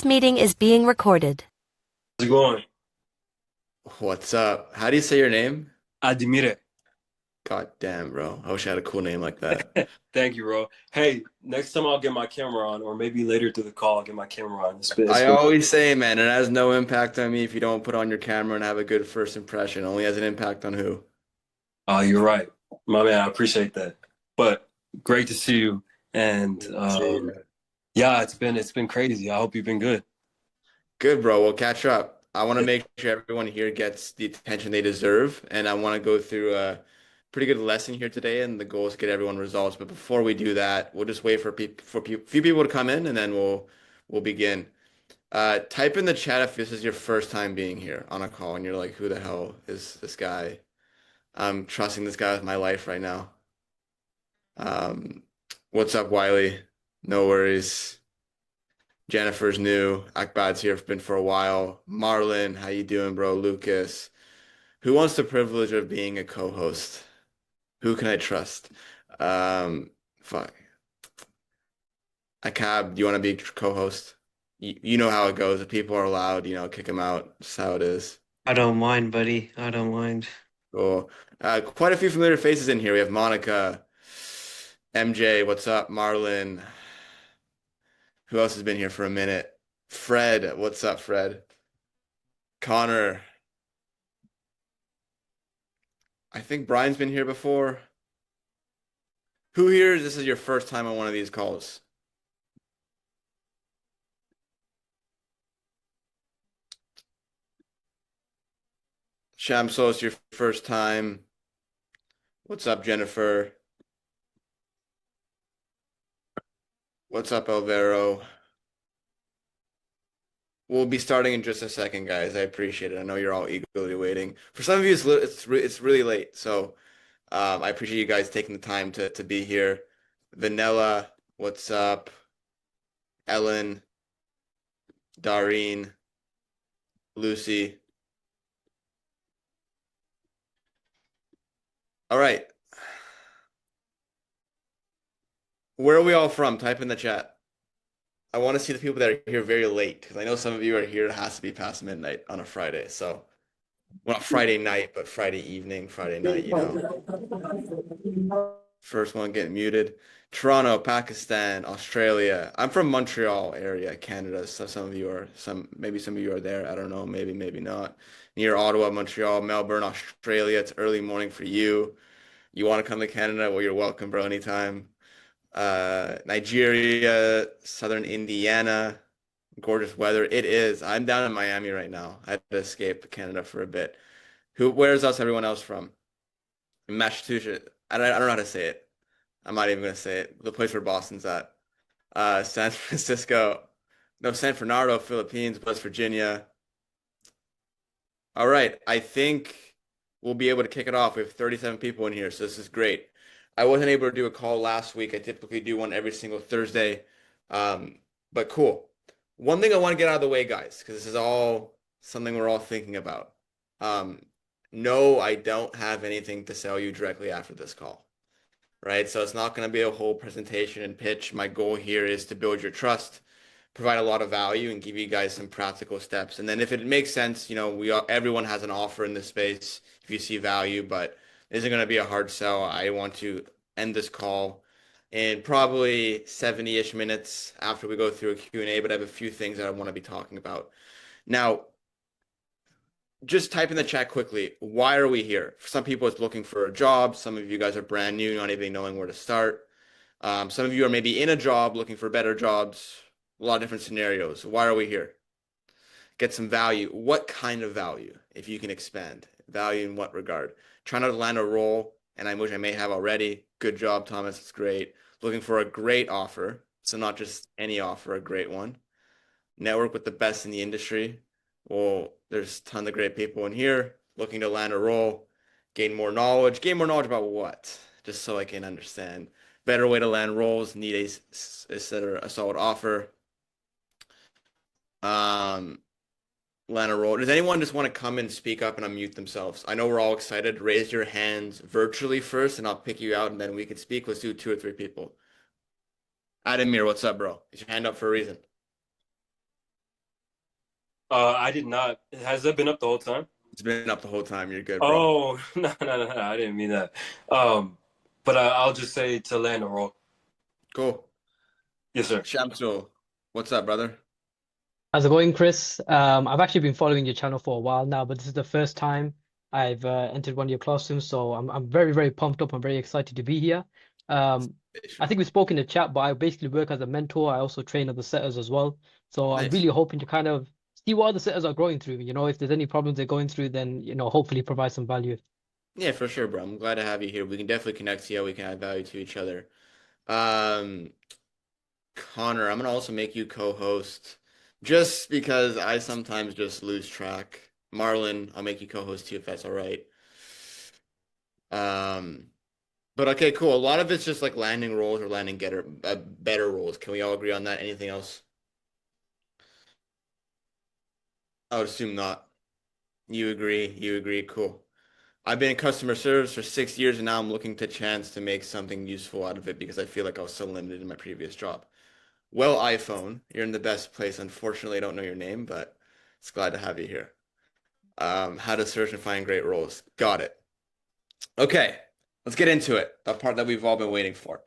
meeting is being recorded. How's it going? What's up? How do you say your name? Admire. God damn, bro. I wish I had a cool name like that. Thank you, bro. Hey, next time I'll get my camera on, or maybe later through the call, I'll get my camera on. It's I been always say, man, it has no impact on me if you don't put on your camera and have a good first impression. It only has an impact on who? Oh, you're right. My man, I appreciate that. But great to see you. And See, yeah, it's been crazy. I hope you've been good. good, bro. We'll catch up. I want to make sure everyone here gets the attention they deserve, and I want to go through a pretty good lesson here today, and the goal is to get everyone results. But before we do that, we'll just wait for few people to come in, and then we'll begin. Type in the chat if this is your first time being here on a call and you're like, who the hell is this guy? I'm trusting this guy with my life right now. Um, what's up, Wiley? No worries. Jennifer's new. Akbad's here, been for a while. Marlon, how you doing, bro? Lucas. Who wants the privilege of being a co-host? Who can I trust? Fuck. Akab, do you want to be co-host? You know how it goes. If people are loud, kick them out. That's how it is. I don't mind, buddy. I don't mind. Cool. Quite a few familiar faces in here. We have Monica, MJ, what's up? Marlon. Who else has been here for a minute? Fred, what's up, Fred? Connor. I think Brian's been here before. Who here, this is your first time on one of these calls? Shamso, it's your first time. What's up, Jennifer? What's up, Alvaro? We'll be starting in just a second, guys. I appreciate it. I know you're all eagerly waiting. For some of you, it's really late, so I appreciate you guys taking the time to be here. Vanilla, what's up? Ellen, Dareen, Lucy. All right. Where are we all from? Type in the chat. I want to see the people that are here very late because I know some of you are here. It has to be past midnight on a Friday. So, well, not Friday night, but Friday evening, Friday night. First one getting muted. Toronto, Pakistan, Australia. I'm from Montreal area, Canada. So maybe some of you are there. I don't know. Maybe not. Near Ottawa, Montreal, Melbourne, Australia. It's early morning for you. You want to come to Canada? Well, you're welcome, bro, anytime. Nigeria, Southern Indiana, gorgeous weather. It is. I'm down in Miami right now. I had to escape Canada for a bit. Where's everyone else from? Massachusetts. I don't know how to say it. I'm not even gonna say it. The place where Boston's at. San Francisco. No, San Fernando, Philippines, West Virginia. All right. I think we'll be able to kick it off. We have 37 people in here, so this is great. I wasn't able to do a call last week. I typically do one every single Thursday. But cool. One thing I want to get out of the way, guys, because this is all something we're all thinking about. No, I don't have anything to sell you directly after this call, right? So it's not going to be a whole presentation and pitch. My goal here is to build your trust, provide a lot of value, and give you guys some practical steps. And then if it makes sense, everyone has an offer in this space if you see value, but it isn't going to be a hard sell. I want to end this call in probably 70-ish minutes after we go through a Q&A, but I have a few things that I want to be talking about. Now, just type in the chat quickly. Why are we here? For some people, it's looking for a job. Some of you guys are brand new, not even knowing where to start. Some of you are maybe in a job, looking for better jobs. A lot of different scenarios. Why are we here? Get some value. What kind of value, if you can expand? Value in what regard? Trying to land a role, and which I may have already. Good job, Thomas. It's great. Looking for a great offer. So not just any offer, a great one. Network with the best in the industry. Well, there's a ton of great people in here looking to land a role, gain more knowledge. Gain more knowledge about what? Just so I can understand. Better way to land roles, need a solid offer. Land a role. Does anyone just want to come and speak up and unmute themselves? I know we're all excited. Raise your hands virtually first, and I'll pick you out, and then we can speak. Let's do 2 or 3 people. Adamir, what's up, bro? Is your hand up for a reason? I did not. Has that been up the whole time? It's been up the whole time. You're good, bro. Oh, no, I didn't mean that. Um, but I'll just say to land a roll. Cool. Yes, sir. Shamsul, what's up, brother? How's it going, Chris? I've actually been following your channel for a while now, but this is the first time I've entered one of your classrooms, so I'm very, very pumped up. I'm very excited to be here. Um, I think we spoke in the chat, but I basically work as a mentor. I also train other setters as well. So I'm Nice. really hoping to kind of see what other setters are going through. If there's any problems they're going through, then hopefully provide some value. Yeah, for sure, bro. I'm glad to have you here. We can definitely connect, see how we can add value to each other. Um, Connor, I'm gonna also make you co-host just because I sometimes just lose track. Marlon, I'll make you co-host too if that's all right. Um, but okay, cool. A lot of it's just like landing roles or landing getter better roles. Can we all agree on that? Anything else? I would assume not. You agree? You agree? Cool. I've been in customer service for 6 years and now I'm looking to chance to make something useful out of it because I feel like I was so limited in my previous job. Well, iPhone, you're in the best place. Unfortunately, I don't know your name, but it's glad to have you here. How to search and find great roles. Got it. Okay, let's get into it. The part that we've all been waiting for.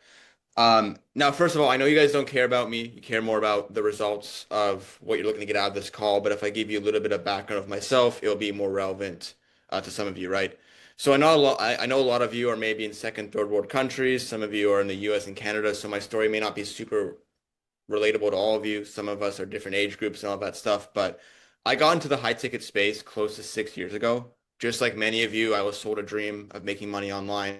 Now, first of all, I know you guys don't care about me. You care more about the results of what you're looking to get out of this call. But if I give you a little bit of background of myself, it'll be more relevant to some of you, right? So I know a lot of you are maybe in second, third world countries. Some of you are in the US and Canada. So my story may not be super relatable to all of you. Some of us are different age groups and all that stuff. But I got into the high ticket space close to 6 years ago. Just like many of you, I was sold a dream of making money online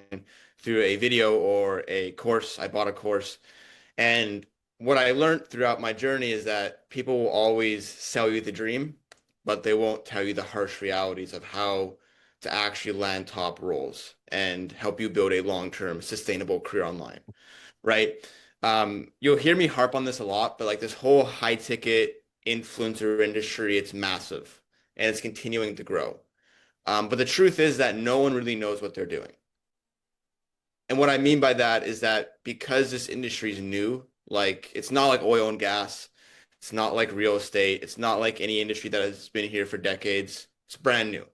through a video or a course. I bought a course. And what I learned throughout my journey is that people will always sell you the dream, but they won't tell you the harsh realities of how to actually land top roles and help you build a long-term sustainable career online, right? You'll hear me harp on this a lot, but like this whole high ticket influencer industry, it's massive and it's continuing to grow. But the truth is that no one really knows what they're doing. And what I mean by that is that because this industry is new, like it's not like oil and gas, it's not like real estate, it's not like any industry that has been here for decades. It's brand new.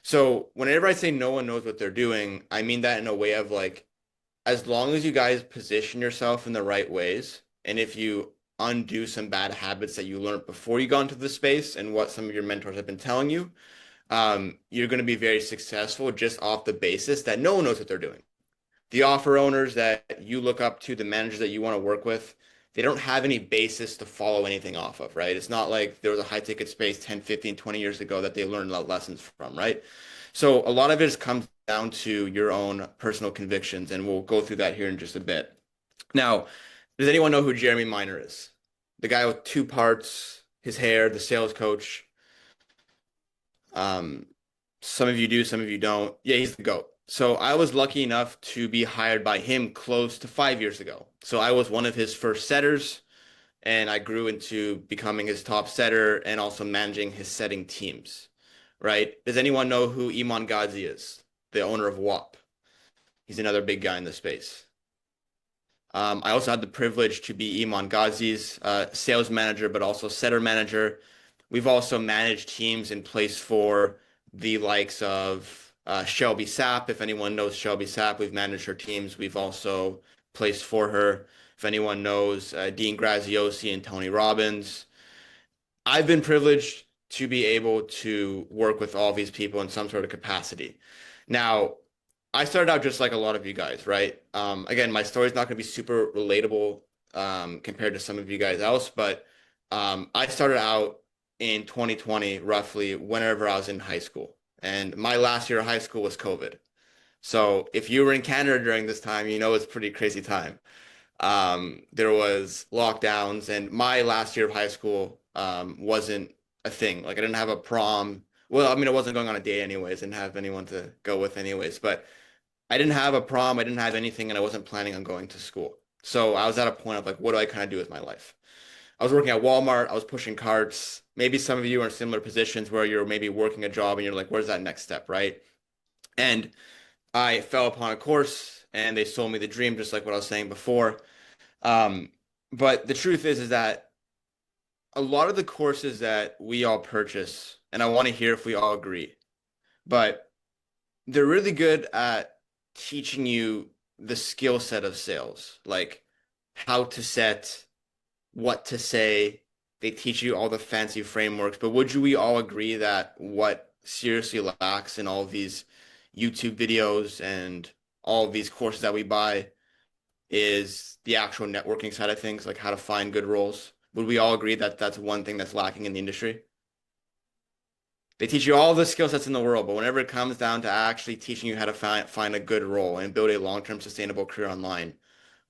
So whenever I say no one knows what they're doing, I mean that in a way of like, as long as you guys position yourself in the right ways, and if you undo some bad habits that you learned before you got into the space and what some of your mentors have been telling you, you're going to be very successful just off the basis that no one knows what they're doing. The offer owners that you look up to, the managers that you want to work with, they don't have any basis to follow anything off of, right? It's not like there was a high ticket space 10, 15, 20 years ago that they learned lessons from, right? So a lot of it comes down to your own personal convictions, and we'll go through that here in just a bit. Now, does anyone know who Jeremy Miner is? The guy with two parts, his hair, the sales coach. Um, some of you do, some of you don't. Yeah, he's the GOAT. So I was lucky enough to be hired by him close to 5 years ago. So I was one of his first setters, and I grew into becoming his top setter and also managing his setting teams, right? Does anyone know who Iman Ghazi is? The owner of WAP. He's another big guy in the space. I also had the privilege to be Iman Ghazi's sales manager, but also setter manager. We've also managed teams in place for the likes of Shelby Sapp. If anyone knows Shelby Sapp, we've managed her teams. We've also placed for her. If anyone knows Dean Graziosi and Tony Robbins, I've been privileged to be able to work with all these people in some sort of capacity. Now, I started out just like a lot of you guys, right? Again, my story's not going to be super relatable compared to some of you guys else, but I started out in 2020, roughly whenever I was in high school. And my last year of high school was COVID. So if you were in Canada during this time, you know it's a pretty crazy time. There was lockdowns, and my last year of high school wasn't a thing. Like I didn't have a prom. Well, I mean, I wasn't going on a date anyways, didn't have anyone to go with anyways, but I didn't have a prom, I didn't have anything, and I wasn't planning on going to school. So I was at a point of like, what do I kind of do with my life? I was working at Walmart, I was pushing carts. Maybe some of you are in similar positions where you're maybe working a job and you're like, where's that next step, right? And I fell upon a course and they sold me the dream, just like what I was saying before. Um, but the truth is that a lot of the courses that we all purchase, and I want to hear if we all agree, but they're really good at teaching you the skill set of sales, like how to set, what to say. They teach you all the fancy frameworks, but would we all agree that what seriously lacks in all of these YouTube videos and all of these courses that we buy is the actual networking side of things, like how to find good roles? Would we all agree that that's one thing that's lacking in the industry? They teach you all the skill sets in the world, but whenever it comes down to actually teaching you how to find a good role and build a long-term sustainable career online,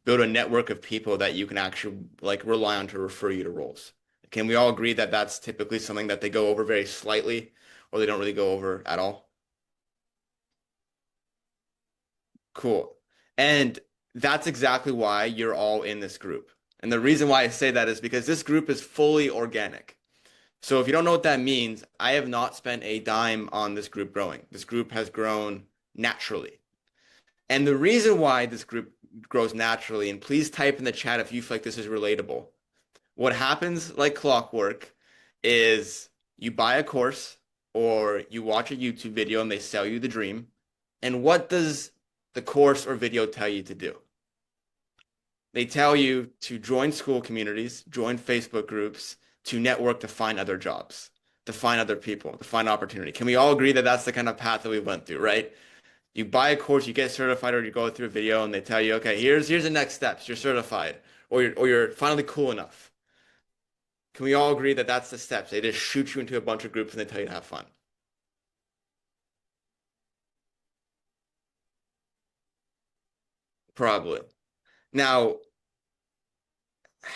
build a network of people that you can actually like rely on to refer you to roles. Can we all agree that that's typically something that they go over very slightly or they don't really go over at all? Cool. And that's exactly why you're all in this group. And the reason why I say that is because this group is fully organic. So if you don't know what that means, I have not spent a dime on this group growing. This group has grown naturally. And the reason why this group grows naturally, and please type in the chat if you feel like this is relatable. What happens like clockwork is you buy a course or you watch a YouTube video and they sell you the dream. And what does the course or video tell you to do? They tell you to join school communities, join Facebook groups, to network, to find other jobs, to find other people, to find opportunity. Can we all agree that that's the kind of path that we went through, right? You buy a course, you get certified, or you go through a video and they tell you, okay, here's the next steps. You're certified, or you're finally cool enough. Can we all agree that that's the steps? They just shoot you into a bunch of groups and they tell you to have fun. Probably. Now,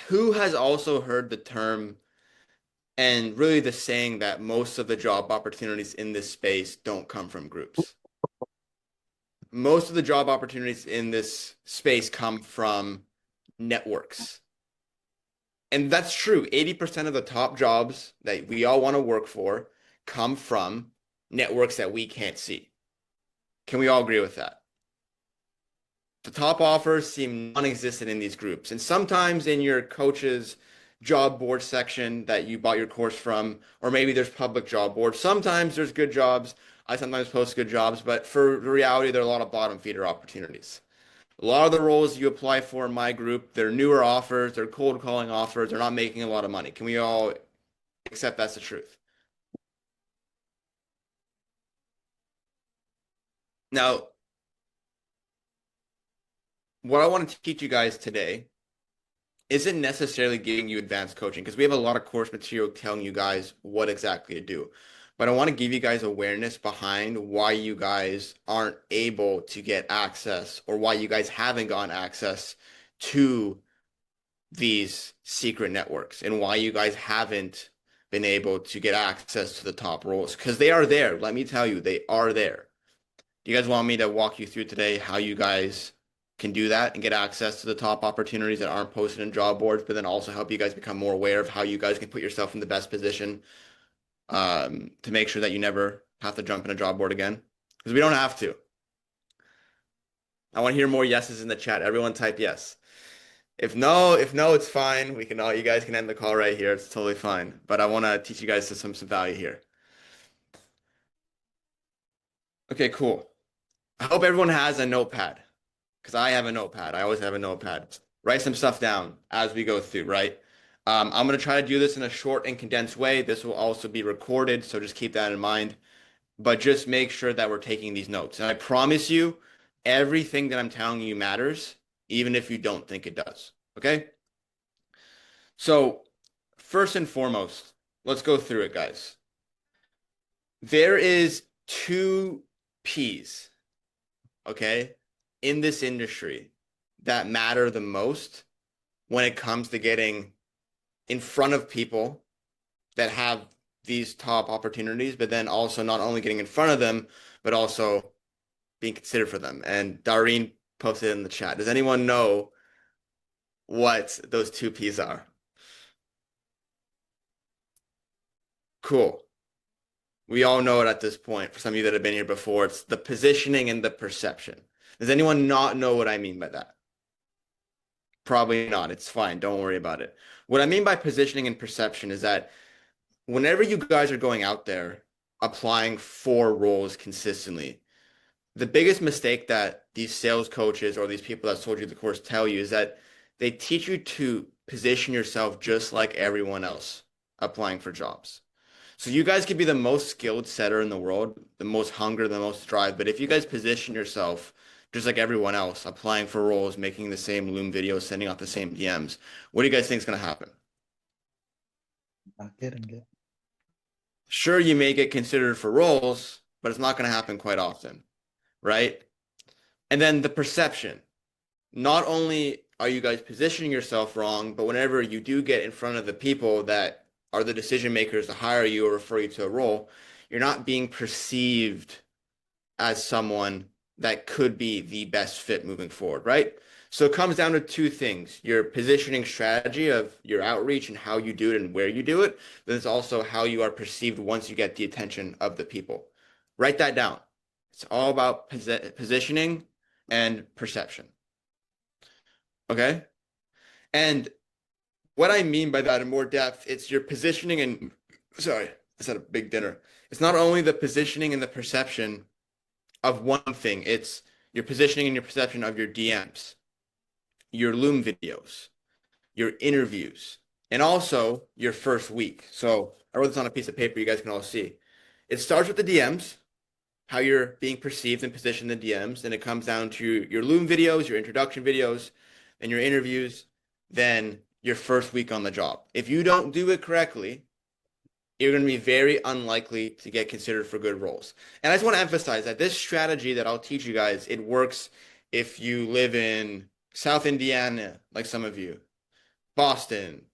who has also heard the term and really the saying that most of the job opportunities in this space don't come from groups? Most of the job opportunities in this space come from networks. And that's true. 80% of the top jobs that we all want to work for come from networks that we can't see. Can we all agree with that? The top offers seem non-existent in these groups. And sometimes in your coach's job board section that you bought your course from, or maybe there's public job boards. Sometimes there's good jobs. I sometimes post good jobs, but for reality, there are a lot of bottom feeder opportunities. A lot of the roles you apply for in my group, they're newer offers, they're cold calling offers, they're not making a lot of money. Can we all accept that's the truth? Now, what I want to teach you guys today isn't necessarily giving you advanced coaching because we have a lot of course material telling you guys what exactly to do. But I want to give you guys awareness behind why you guys aren't able to get access or why you guys haven't gotten access to these secret networks and why you guys haven't been able to get access to the top roles because they are there. Let me tell you, they are there. Do you guys want me to walk you through today how you guys can do that and get access to the top opportunities that aren't posted in job boards, but then also help you guys become more aware of how you guys can put yourself in the best position to make sure that you never have to jump in a job board again? Because we don't have to. I want to hear more yeses in the chat. Everyone type yes. If no, it's fine. We can all, you guys can end the call right here. It's totally fine. But I want to teach you guys some value here. Okay, cool. I hope everyone has a notepad because I have a notepad. I always have a notepad. Write some stuff down as we go through, right? I'm going to try to do this in a short and condensed way. This will also be recorded, so just keep that in mind. But just make sure that we're taking these notes. And I promise you, everything that I'm telling you matters, even if you don't think it does. Okay? So, first and foremost, let's go through it, guys. There is 2 P's, okay, in this industry that matter the most when it comes to getting in front of people that have these top opportunities, but then also not only getting in front of them, but also being considered for them. And Dareen posted in the chat. Does anyone know what those 2 P's are? Cool. We all know it at this point. For some of you that have been here before, it's the positioning and the perception. Does anyone not know what I mean by that? Probably not. It's fine. Don't worry about it. What I mean by positioning and perception is that whenever you guys are going out there applying for roles consistently, the biggest mistake that these sales coaches or these people that sold you the course tell you is that they teach you to position yourself just like everyone else applying for jobs. So you guys could be the most skilled setter in the world, the most hunger, the most drive, but if you guys position yourself just like everyone else, applying for roles, making the same Loom videos, sending out the same DMs, what do you guys think is going to happen? Not getting it. Sure, you may get considered for roles, but it's not going to happen quite often, right? And then the perception. Not only are you guys positioning yourself wrong, but whenever you do get in front of the people that are the decision makers to hire you or refer you to a role, you're not being perceived as someone that could be the best fit moving forward, right? So it comes down to two things: your positioning strategy of your outreach and how you do it and where you do it. Then it's also how you are perceived once you get the attention of the people. Write that down. It's all about positioning and perception. Okay? And what I mean by that in more depth, it's your positioning and, sorry, I just had a big dinner. It's not only the positioning and the perception of one thing, it's your positioning and your perception of your DMs, your Loom videos, your interviews, and also your first week. So I wrote this on a piece of paper you guys can all see. It starts with the DMs, how you're being perceived and positioned in the DMs. Then it comes down to your Loom videos, your introduction videos, and your interviews, then your first week on the job. If you don't do it correctly, you're going to be very unlikely to get considered for good roles. And I just want to emphasize that this strategy that I'll teach you guys, it works if you live in South Indiana, like some of you, Boston,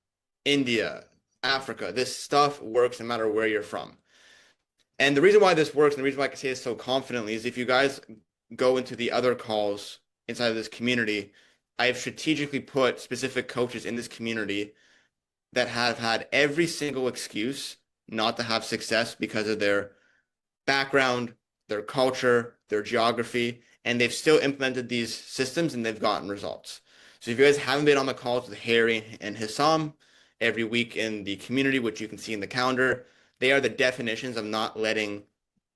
India, Africa. This stuff works no matter where you're from. And the reason why this works, and the reason why I can say this so confidently, is if you guys go into the other calls inside of this community, I've strategically put specific coaches in this community that have had every single excuse not to have success because of their background, their culture, their geography, and they've still implemented these systems and they've gotten results. So if you guys haven't been on the calls with Harry and Hissam every week in the community, which you can see in the calendar, they are the definitions of not letting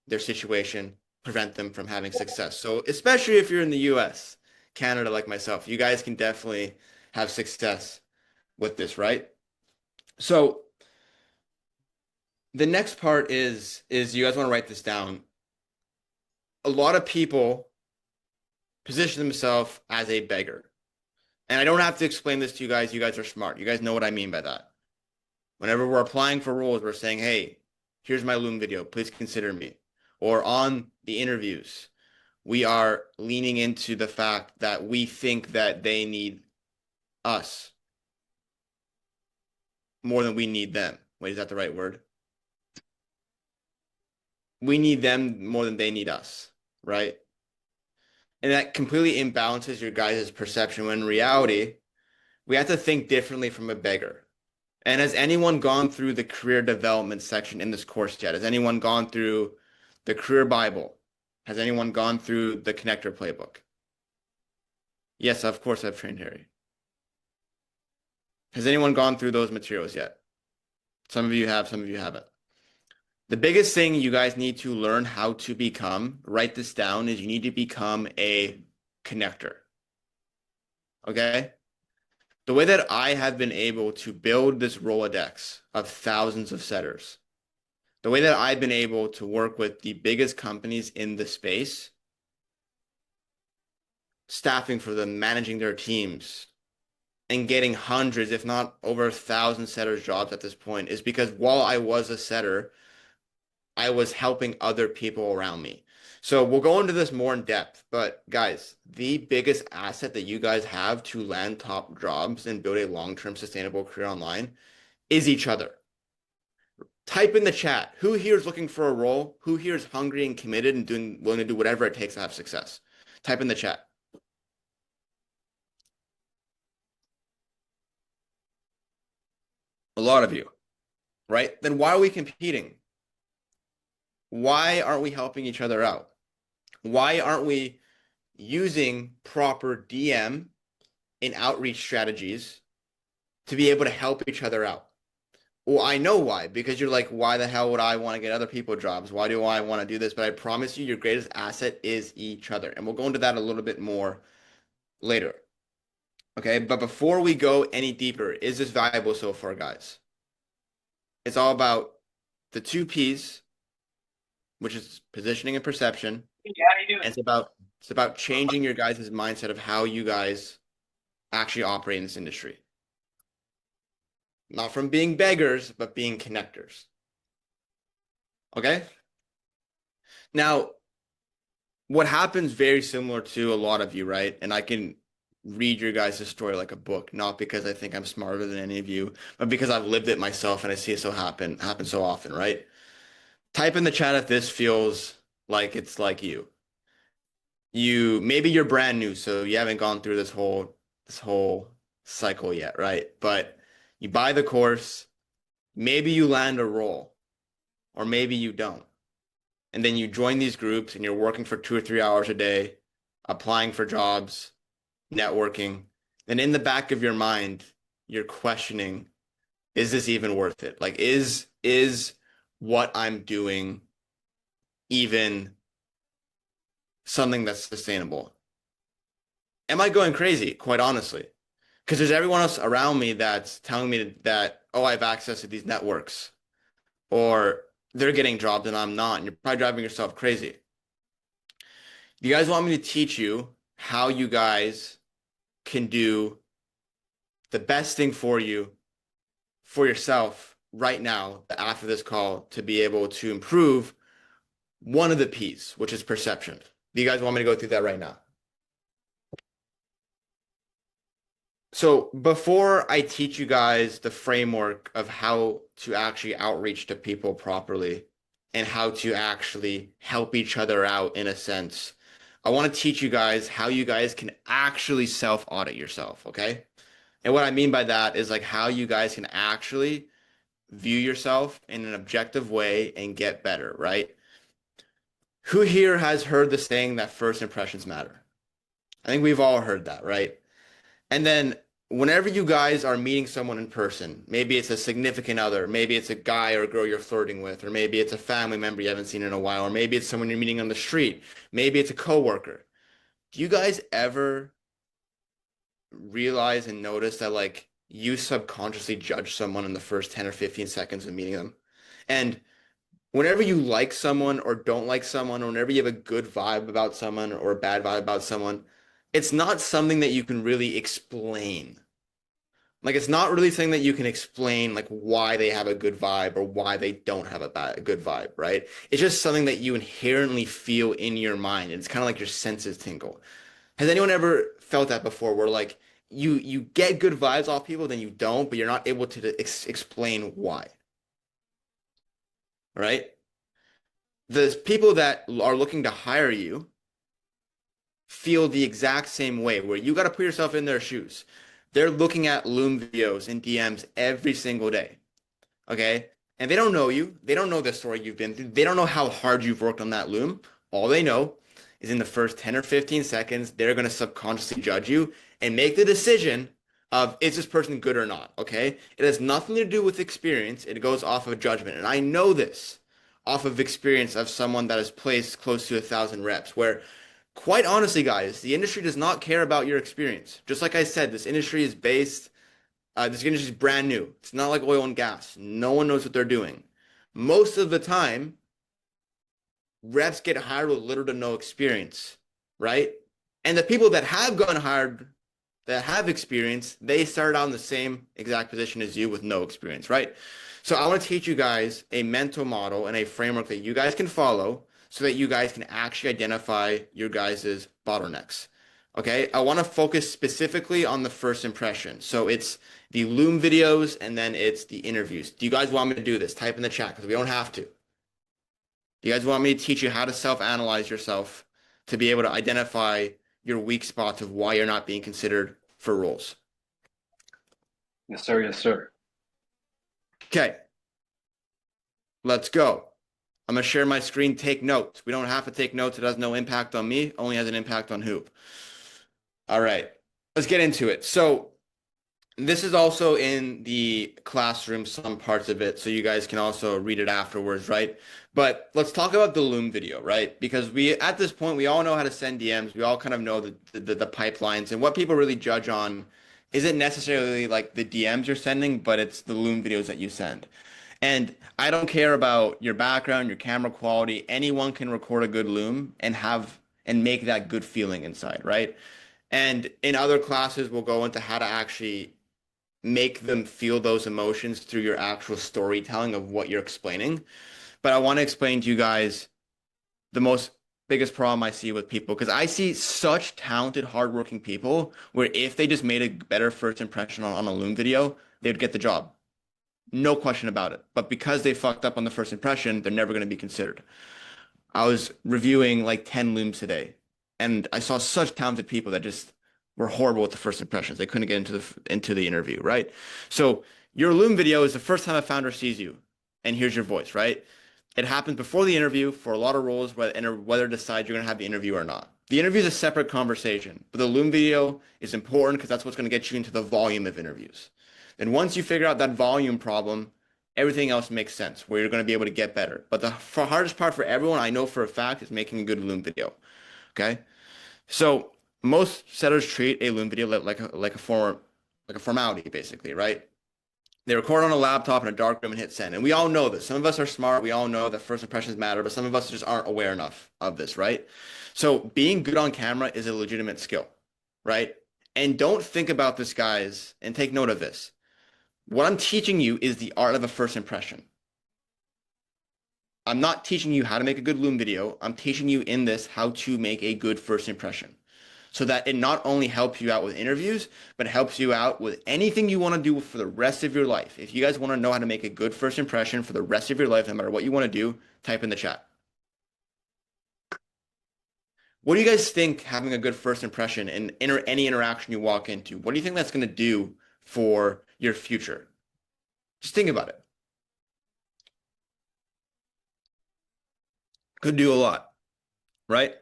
their situation prevent them from having success. So especially if you're in the US, Canada, like myself, you guys can definitely have success with this, right? So the next part is you guys want to write this down. A lot of people position themselves as a beggar. And I don't have to explain this to you guys. You guys are smart. You guys know what I mean by that. Whenever we're applying for roles, we're saying, hey, here's my Loom video. Please consider me. Or on the interviews, we are leaning into the fact that we think that they need us more than we need them. Wait, is that the right word? We need them more than they need us, right? And that completely imbalances your guys' perception, when in reality, we have to think differently from a beggar. And has anyone gone through the career development section in this course yet? Has anyone gone through the career Bible? Has anyone gone through the connector playbook? Yes, of course I've trained Harry. Has anyone gone through those materials yet? Some of you have, some of you haven't. The biggest thing you guys need to learn how to become, write this down, is you need to become a connector. Okay? The way that I have been able to build this Rolodex of thousands of setters, the way that I've been able to work with the biggest companies in the space, staffing for them, managing their teams, and getting hundreds, if not over 1,000 setters jobs at this point, is because while I was a setter, I was helping other people around me. So we'll go into this more in depth, but guys, the biggest asset that you guys have to land top jobs and build a long-term sustainable career online is each other. Type in the chat, who here is looking for a role? Who here is hungry and committed and willing to do whatever it takes to have success? Type in the chat. A lot of you, right? Then why are we competing? Why aren't we helping each other out? Why aren't we using proper DM in outreach strategies to be able to help each other out. Well, I know why, because you're like, why the hell would I want to get other people jobs? Why do I want to do this? But I promise you, your greatest asset is each other. And we'll go into that a little bit more later. Okay, but before we go any deeper, is this valuable so far, guys? It's all about the 2 P's, which is positioning and perception. And it's about changing your guys' mindset of how you guys actually operate in this industry. Not from being beggars, but being connectors. Okay? Now, what happens very similar to a lot of you, right? And I can read your guys' story like a book, not because I think I'm smarter than any of you, but because I've lived it myself and I see it happen so often, right? Type in the chat if this feels like it's like you. Maybe you're brand new, so you haven't gone through this whole cycle yet, right? But you buy the course, maybe you land a role, or maybe you don't. And then you join these groups and you're working for 2 or 3 hours a day, applying for jobs, networking. And in the back of your mind, you're questioning, is this even worth it? Like, is what I'm doing even something that's sustainable? Am I going crazy, quite honestly? Because there's everyone else around me that's telling me that, oh, I have access to these networks, or they're getting jobs and I'm not, and you're probably driving yourself crazy. You guys want me to teach you how you guys can do the best thing for you, for yourself right now, after this call, to be able to improve one of the P's, which is perception. Do you guys want me to go through that right now? So before I teach you guys the framework of how to actually outreach to people properly and how to actually help each other out in a sense, I want to teach you guys how you guys can actually self-audit yourself, okay? And what I mean by that is like how you guys can actually view yourself in an objective way and get better, right? Who here has heard the saying that first impressions matter? I think we've all heard that, right? And then whenever you guys are meeting someone in person, maybe it's a significant other, maybe it's a guy or a girl you're flirting with, or maybe it's a family member you haven't seen in a while, or maybe it's someone you're meeting on the street, maybe it's a coworker. Do you guys ever realize and notice that like you subconsciously judge someone in the first 10 or 15 seconds of meeting them? And whenever you like someone or don't like someone, or whenever you have a good vibe about someone or a bad vibe about someone, it's not something that you can really explain. Like, it's not really something that you can explain, like why they have a good vibe or why they don't have a good vibe, right? It's just something that you inherently feel in your mind. It's kind of like your senses tingle. Has anyone ever felt that before, where like you get good vibes off people, then you don't, but you're not able to explain why, right? The people that are looking to hire you feel the exact same way, where you got to put yourself in their shoes. They're looking at Loom videos and DMs every single day, okay? And they don't know you. They don't know the story you've been through. They don't know how hard you've worked on that Loom. All they know is in the first 10 or 15 seconds, they're going to subconsciously judge you and make the decision of, is this person good or not, okay? It has nothing to do with experience. It goes off of judgment. And I know this off of experience of someone that has placed close to 1,000 reps, where quite honestly, guys, the industry does not care about your experience. Just like I said, this industry is brand new. It's not like oil and gas. No one knows what they're doing. Most of the time, reps get hired with little to no experience, right? And the people that have gotten hired, that have experience, they started out in the same exact position as you with no experience, right? So I want to teach you guys a mental model and a framework that you guys can follow so that you guys can actually identify your guys' bottlenecks. Okay, I want to focus specifically on the first impression. So it's the Loom videos and then it's the interviews. Do you guys want me to do this? Type in the chat because we don't have to. Do you guys want me to teach you how to self-analyze yourself to be able to identify your weak spots of why you're not being considered for roles? Yes, sir. Yes, sir. Okay, let's go. I'm going to share my screen, take notes. We don't have to take notes. It has no impact on me, only has an impact on who. All right. let's get into it. So this is also in the classroom, some parts of it, so you guys can also read it afterwards, right? But let's talk about the Loom video, right? Because at this point, we all know how to send DMs. We all kind of know the pipelines, and what people really judge on isn't necessarily like the DMs you're sending, but it's the Loom videos that you send. And I don't care about your background, your camera quality. Anyone can record a good Loom and make that good feeling inside, right? And in other classes, we'll go into how to actually make them feel those emotions through your actual storytelling of what you're explaining. But I want to explain to you guys the biggest problem I see with people, because I see such talented, hardworking people where if they just made a better first impression on a Loom video, they'd get the job. No question about it. But because they fucked up on the first impression, they're never going to be considered. I was reviewing like 10 Looms today, and I saw such talented people that just were horrible with the first impressions. They couldn't get into the interview, right? So your Loom video is the first time a founder sees you, and here's your voice, right? It happens before the interview for a lot of roles, whether to decide you're going to have the interview or not. The interview is a separate conversation, but the Loom video is important because that's what's going to get you into the volume of interviews. And once you figure out that volume problem, everything else makes sense, where you're going to be able to get better. But the hardest part for everyone, I know for a fact, is making a good Loom video. Okay? So most setters treat a Loom video like a formality, basically, right? They record on a laptop in a dark room and hit send. And we all know this. Some of us are smart. We all know that first impressions matter, but some of us just aren't aware enough of this, right? So being good on camera is a legitimate skill, right? And don't think about this, guys, and take note of this. What I'm teaching you is the art of a first impression. I'm not teaching you how to make a good Loom video. I'm teaching you in this how to make a good first impression, so that it not only helps you out with interviews, but helps you out with anything you want to do for the rest of your life. If you guys want to know how to make a good first impression for the rest of your life, no matter what you want to do, type in the chat. What do you guys think having a good first impression in any interaction you walk into? What do you think that's going to do for your future? Just think about it. Could do a lot, right?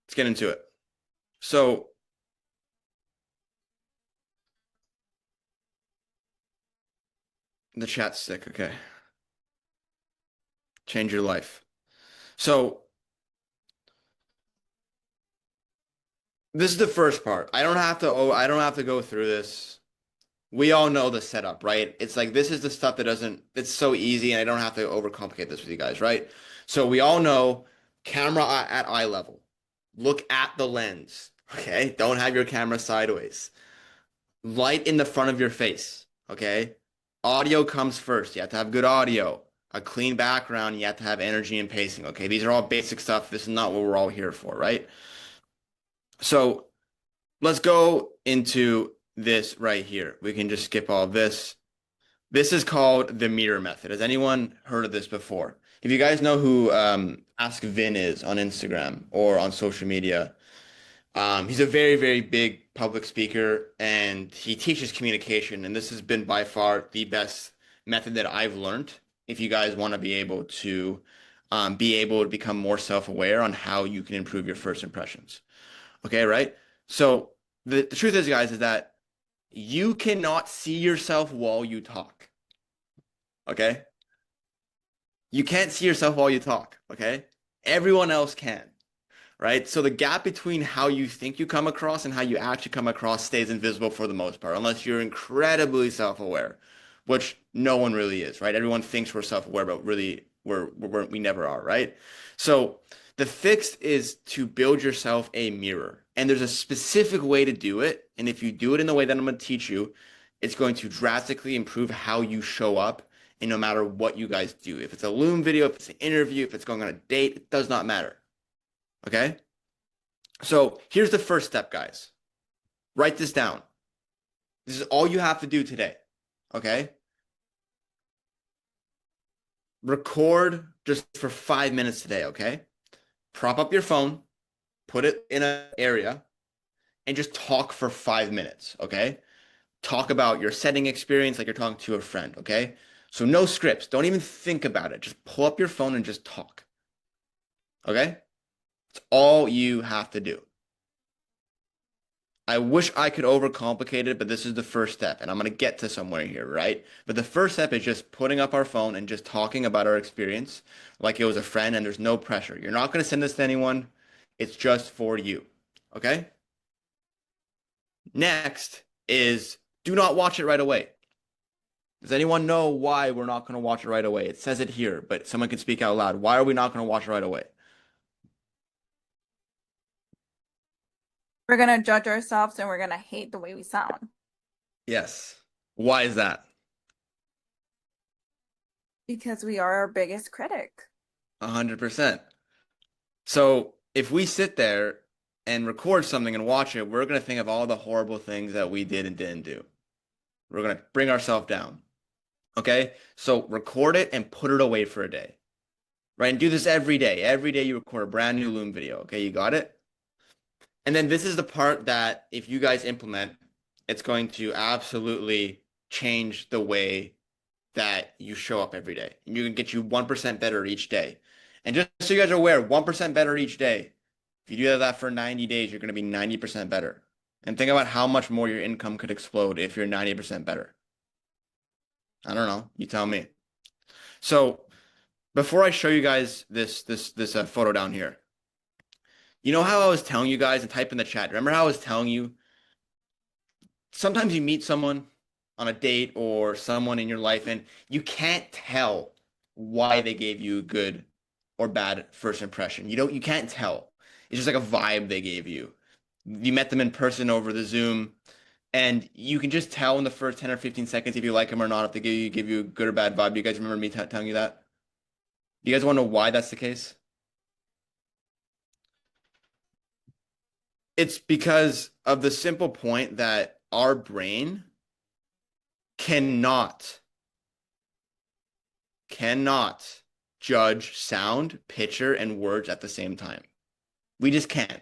Let's get into it. So the chat's sick. Okay. Change your life. So this is the first part. I don't have to go through this. We all know the setup, right? It's like, this is the stuff it's so easy, and I don't have to overcomplicate this with you guys, right? So we all know camera at eye level. Look at the lens, okay? Don't have your camera sideways. Light in the front of your face, okay? Audio comes first. You have to have good audio. A clean background, you have to have energy and pacing, okay? These are all basic stuff. This is not what we're all here for, right? So let's go into this right here. We can just skip all this. This is called the mirror method. Has anyone heard of this before? If you guys know who Ask Vin is on Instagram or on social media, he's a very, very big public speaker, and he teaches communication. And this has been by far the best method that I've learned. If you guys want to be able to become more self-aware on how you can improve your first impressions. Okay, right? So the truth is, guys, is that you cannot see yourself while you talk. Okay? You can't see yourself while you talk, okay? Everyone else can, right? So the gap between how you think you come across and how you actually come across stays invisible for the most part, unless you're incredibly self-aware, which no one really is, right? Everyone thinks we're self-aware, but really we never are, right? So the fix is to build yourself a mirror. And there's a specific way to do it. And if you do it in the way that I'm going to teach you, it's going to drastically improve how you show up, and no matter what you guys do. If it's a Loom video, if it's an interview, if it's going on a date, it does not matter. Okay? So here's the first step, guys. Write this down. This is all you have to do today. Okay? Record just for 5 minutes today, okay? Prop up your phone, put it in an area, and just talk for 5 minutes, okay? Talk about your setting experience like you're talking to a friend, okay? So no scripts. Don't even think about it. Just pull up your phone and just talk, okay? It's all you have to do. I wish I could overcomplicate it, but this is the first step, and I'm going to get to somewhere here, right? But the first step is just putting up our phone and just talking about our experience like it was a friend, and there's no pressure. You're not going to send this to anyone. It's just for you, okay? Next is do not watch it right away. Does anyone know why we're not going to watch it right away? It says it here, but someone can speak out loud. Why are we not going to watch it right away? We're gonna judge ourselves and we're gonna hate the way we sound Yes. Why is that? because we are our biggest critic. 100%. So if we sit there and record something and watch it, we're going to think of all the horrible things that we did and didn't do. We're going to bring ourselves down. Okay? So record it and put it away for a day. Right? And do this every day. Every day you record a brand new Loom video. Okay? You got it? And then this is the part that if you guys implement, it's going to absolutely change the way that you show up every day. And you can get you 1% better each day. And just so you guys are aware, 1% better each day. If you do that for 90 days, you're going to be 90% better. And think about how much more your income could explode if you're 90% better. I don't know. You tell me. So before I show you guys this photo down here, you know how I was telling you guys and type in the chat. Remember how I was telling you sometimes you meet someone on a date or someone in your life and you can't tell why they gave you a good or bad first impression. You can't tell. It's just like a vibe they gave you. You met them in person over the Zoom and you can just tell in the first 10 or 15 seconds if you like them or not, if they give you a good or bad vibe. Do you guys remember me telling you that? Do you guys want to know why that's the case? It's because of the simple point that our brain cannot judge sound, picture, and words at the same time. We just can't.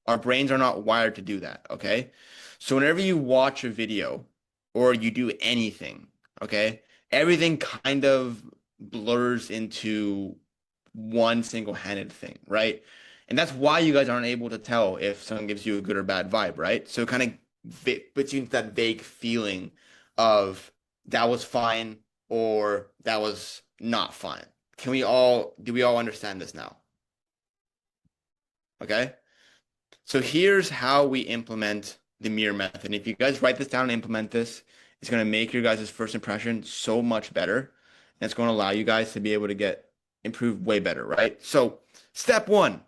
Our brains are not wired to do that, okay? So whenever you watch a video or you do anything, okay, everything kind of blurs into one single-handed thing, right? And that's why you guys aren't able to tell if someone gives you a good or bad vibe, right? So it kind of puts you into that vague feeling of that was fine or that was not fine. Do we all understand this now? Okay. So here's how we implement the mirror method. And if you guys write this down and implement this, it's going to make your guys' first impression so much better. And it's going to allow you guys to be able to get improved way better, right? So step one,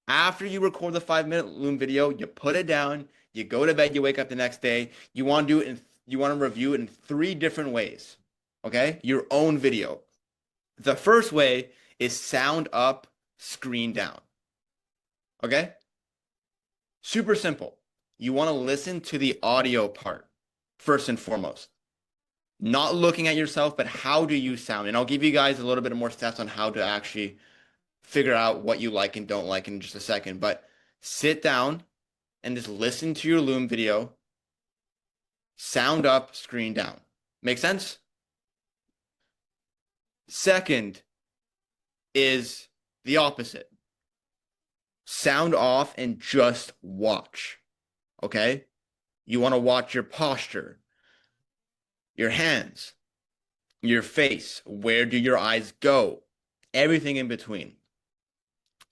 after you record the 5-minute Loom video, you put it down, you go to bed, you wake up the next day, you want to review it in 3 different ways. Okay? Your own video. The first way is sound up, screen down. Okay? Super simple. You want to listen to the audio part first and foremost. Not looking at yourself, but how do you sound? And I'll give you guys a little bit more steps on how to actually figure out what you like and don't like in just a second. But sit down and just listen to your Loom video. Sound up, screen down. Make sense? Second is the opposite. Sound off and just watch. Okay? You want to watch your posture, your hands, your face. Where do your eyes go? Everything in between.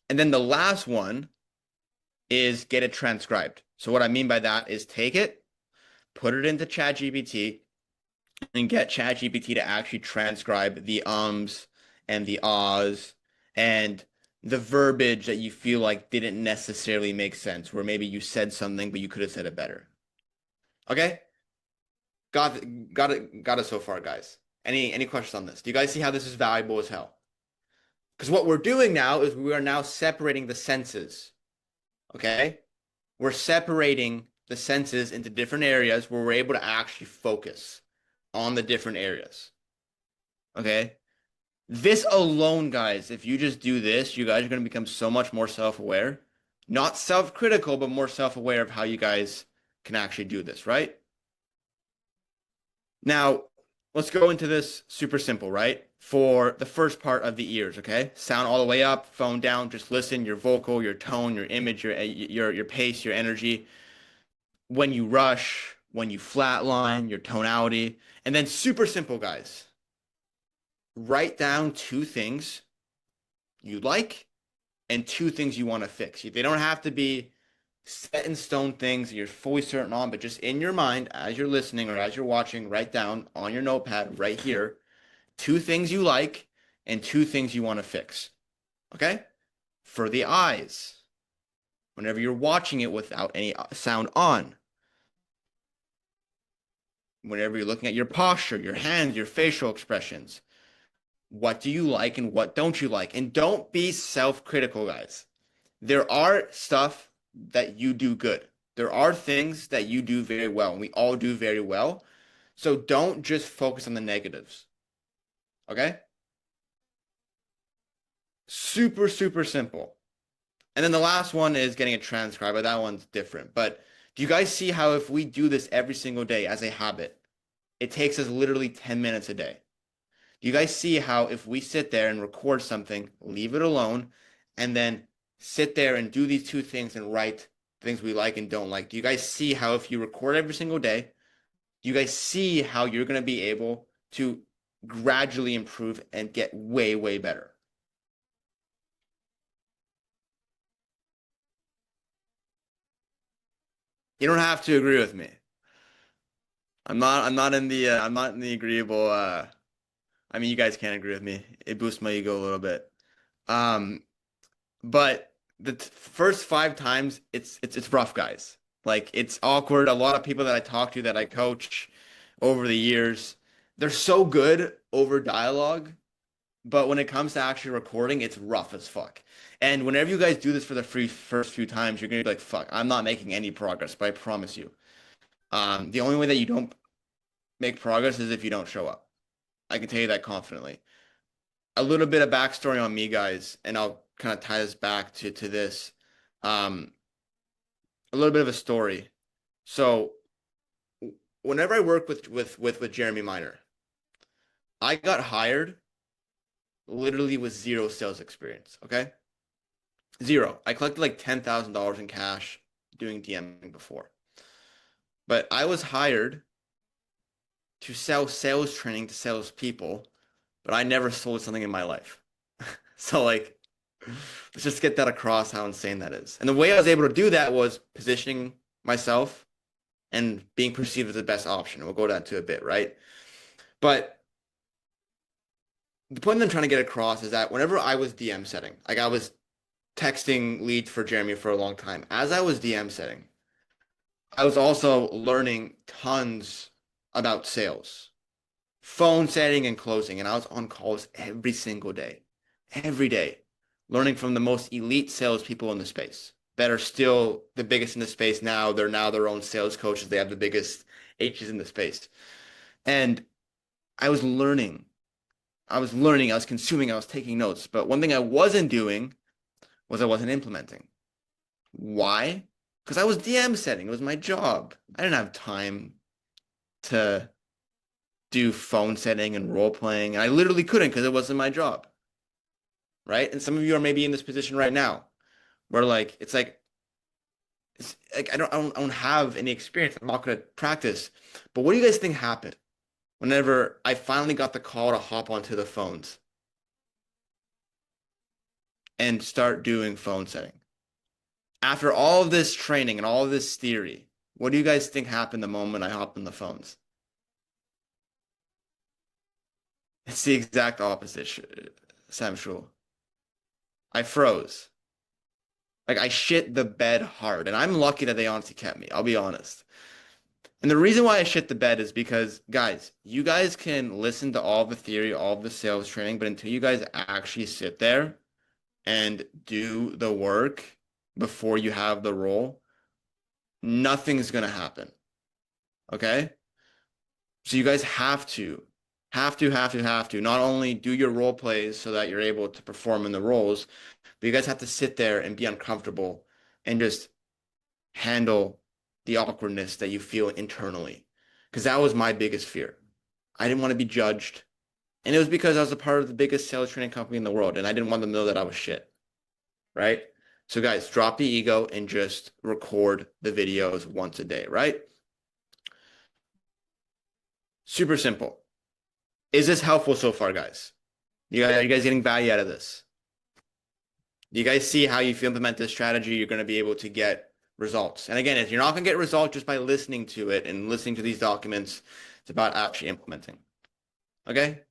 And then the last one is get it transcribed. So what I mean by that is take it, put it into ChatGPT, and get ChatGPT to actually transcribe the ums and the ahs and the verbiage that you feel like didn't necessarily make sense, where maybe you said something, but you could have said it better. Okay? Got it so far, guys. Any questions on this? Do you guys see how this is valuable as hell? Because what we're doing now is we are now separating the senses. Okay? We're separating the senses into different areas where we're able to actually focus on the different areas. Okay? This alone, guys, if you just do this, you guys are going to become so much more self-aware. Not self-critical, but more self-aware of how you guys can actually do this, right? Now, let's go into this super simple, right? For the first part of the ears, okay? Sound all the way up, phone down, just listen, your vocal, your tone, your image, your pace, your energy. when you rush, when you flatline, your tonality, and then super simple, guys. Write down 2 things you like and 2 things you want to fix. They don't have to be set in stone things that you're fully certain on, but just in your mind, as you're listening or as you're watching, write down on your notepad right here 2 things you like and 2 things you want to fix. Okay? For the eyes, whenever you're watching it without any sound on, whenever you're looking at your posture, your hands, your facial expressions, what do you like and what don't you like? And don't be self-critical, guys. There are stuff that you do good. There are things that you do very well, and we all do very well. So don't just focus on the negatives. Okay? Super, super simple. And then the last one is getting a transcriber. That one's different. But do you guys see how if we do this every single day as a habit, it takes us literally 10 minutes a day? Do you guys see how if we sit there and record something, leave it alone, and then sit there and do these 2 things and write things we like and don't like? Do you guys see how if you record every single day, do you guys see how you're going to be able to gradually improve and get way, way better? You don't have to agree with me. I'm not in the agreeable, I mean, you guys can't agree with me. It boosts my ego a little bit. But the first 5 times, it's rough, guys. Like, it's awkward. A lot of people that I talk to, that I coach over the years, they're so good over dialogue, but when it comes to actually recording, it's rough as fuck. And whenever you guys do this for the first few times, you're gonna be like, fuck, I'm not making any progress, but I promise you. The only way that you don't make progress is if you don't show up. I can tell you that confidently. A little bit of backstory on me, guys, and I'll kind of tie this back to this. A little bit of a story. So whenever I work with Jeremy Miner, I got hired literally with 0 sales experience. Okay, 0. I collected like $10,000 in cash doing DMing before, but I was hired to sell sales training to salespeople, but I never sold something in my life. So like, let's just get that across how insane that is. And the way I was able to do that was positioning myself and being perceived as the best option. We'll go down to a bit, right? But the point that I'm trying to get across is that whenever I was DM setting, like I was texting leads for Jeremy for a long time, as I was DM setting, I was also learning tons about sales, phone setting and closing. And I was on calls every single day, every day, learning from the most elite salespeople in the space that are still the biggest in the space now. They're now their own sales coaches. They have the biggest H's in the space. And I was learning, I was consuming, I was taking notes. But one thing I wasn't doing was I wasn't implementing. Why? Because I was DM setting. It was my job. I didn't have time to do phone setting and role playing. And I literally couldn't because it wasn't my job. Right? And some of you are maybe in this position right now where like, it's like I don't have any experience. I'm not going to practice. But what do you guys think happened whenever I finally got the call to hop onto the phones and start doing phone setting? After all of this training and all of this theory, what do you guys think happened the moment I hopped on the phones? It's the exact opposite, Sam Shul. I froze. Like I shit the bed hard. And I'm lucky that they honestly kept me. I'll be honest. And the reason why I shit the bed is because, guys, you guys can listen to all the theory, all the sales training, but until you guys actually sit there and do the work before you have the role, nothing's going to happen. Okay? So you guys have to not only do your role plays so that you're able to perform in the roles, but you guys have to sit there and be uncomfortable and just handle the awkwardness that you feel internally. Because that was my biggest fear. I didn't want to be judged. And it was because I was a part of the biggest sales training company in the world, and I didn't want them to know that I was shit. Right? So guys, drop the ego and just record the videos once a day, right? Super simple. Is this helpful so far, guys? Are you guys getting value out of this? Do you guys see how if you implement this strategy, you're going to be able to get results? And again, if you're not going to get results just by listening to it and listening to these documents, it's about actually implementing. Okay?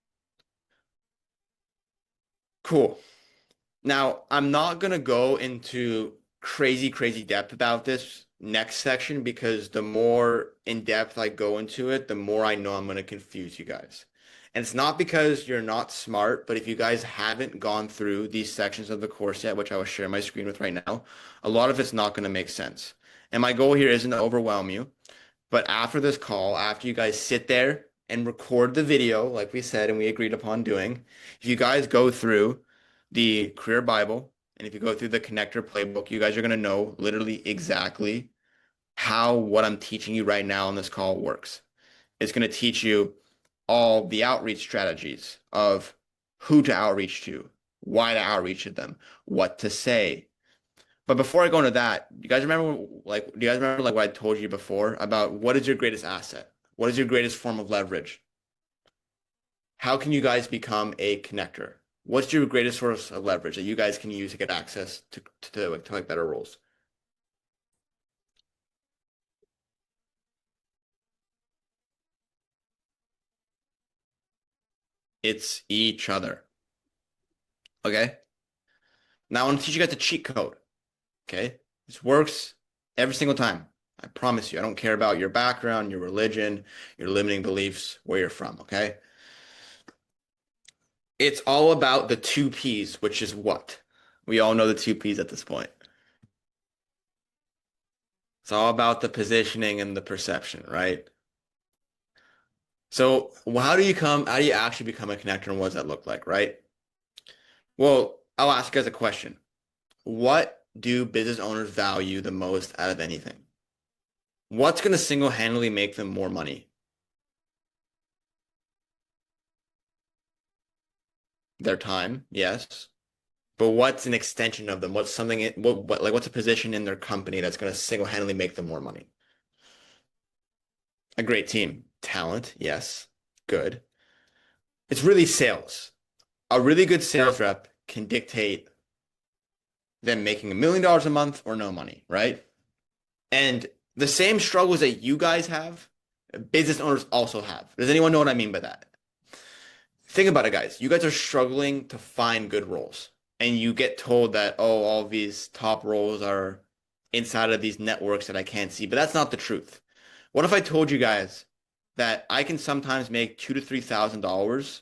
Cool. Now, I'm not going to go into crazy depth about this next section because the more in depth I go into it, the more I know I'm going to confuse you guys. And it's not because you're not smart, but if you guys haven't gone through these sections of the course yet, which I will share my screen with right now, a lot of it's not going to make sense. And my goal here isn't to overwhelm you, but after this call, after you guys sit there and record the video, like we said and we agreed upon doing, if you guys go through the Career Bible, and if you go through the Connector Playbook, you guys are going to know literally exactly how what I'm teaching you right now on this call works. It's going to teach you all the outreach strategies of who to outreach to, why to outreach to them, what to say. But before I go into that, do you guys remember what I told you before about what is your greatest asset? What is your greatest form of leverage? How can you guys become a connector? What's your greatest source of leverage that you guys can use to get access to like better roles? It's each other. Okay? Now I want to teach you guys the cheat code. Okay? This works every single time. I promise you. I don't care about your background, your religion, your limiting beliefs, where you're from. Okay? It's all about the 2 P's, which is what? We all know the 2 P's at this point. It's all about the positioning and the perception, right? So how do you actually become a connector and what does that look like, right? Well, I'll ask you guys a question. What do business owners value the most out of anything? What's going to single-handedly make them more money? Their time, yes. But what's an extension of them? What's something, what's a position in their company that's going to single-handedly make them more money? A great team. Talent, yes. Good. It's really sales. A really good sales rep can dictate them making $1 million a month or no money, right? And the same struggles that you guys have, business owners also have. Does anyone know what I mean by that? Think about it, guys. You guys are struggling to find good roles. And you get told that, oh, all of these top roles are inside of these networks that I can't see. But that's not the truth. What if I told you guys that I can sometimes make $2,000 to $3,000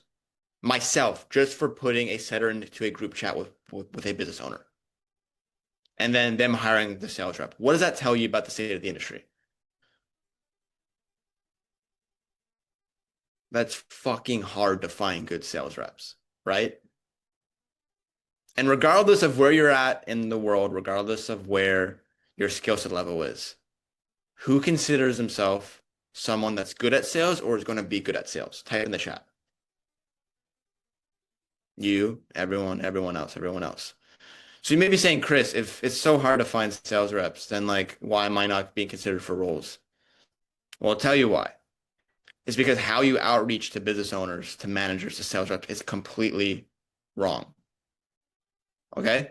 myself just for putting a setter into a group chat with a business owner? And then them hiring the sales rep. What does that tell you about the state of the industry? That's fucking hard to find good sales reps, right? And regardless of where you're at in the world, regardless of where your skill set level is, who considers himself someone that's good at sales or is going to be good at sales? Type in the chat. You, everyone else. So you may be saying, Chris, if it's so hard to find sales reps, then like, why am I not being considered for roles? Well, I'll tell you why. It's because how you outreach to business owners, to managers, to sales reps is completely wrong. Okay?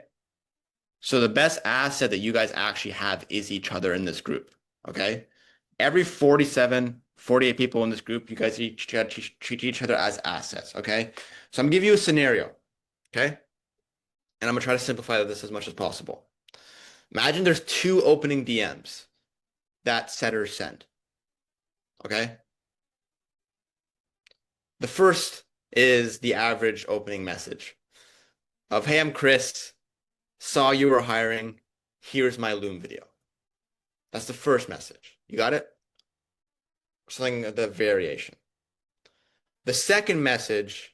So the best asset that you guys actually have is each other in this group. Okay? Every 48 people in this group, you guys treat each other as assets. Okay? So I'm gonna give you a scenario. Okay? And I'm gonna try to simplify this as much as possible. Imagine there's 2 opening DMs that setters send. Okay? The first is the average opening message of, hey, I'm Chris, saw you were hiring, here's my Loom video. That's the first message. You got it? Something of the variation. The second message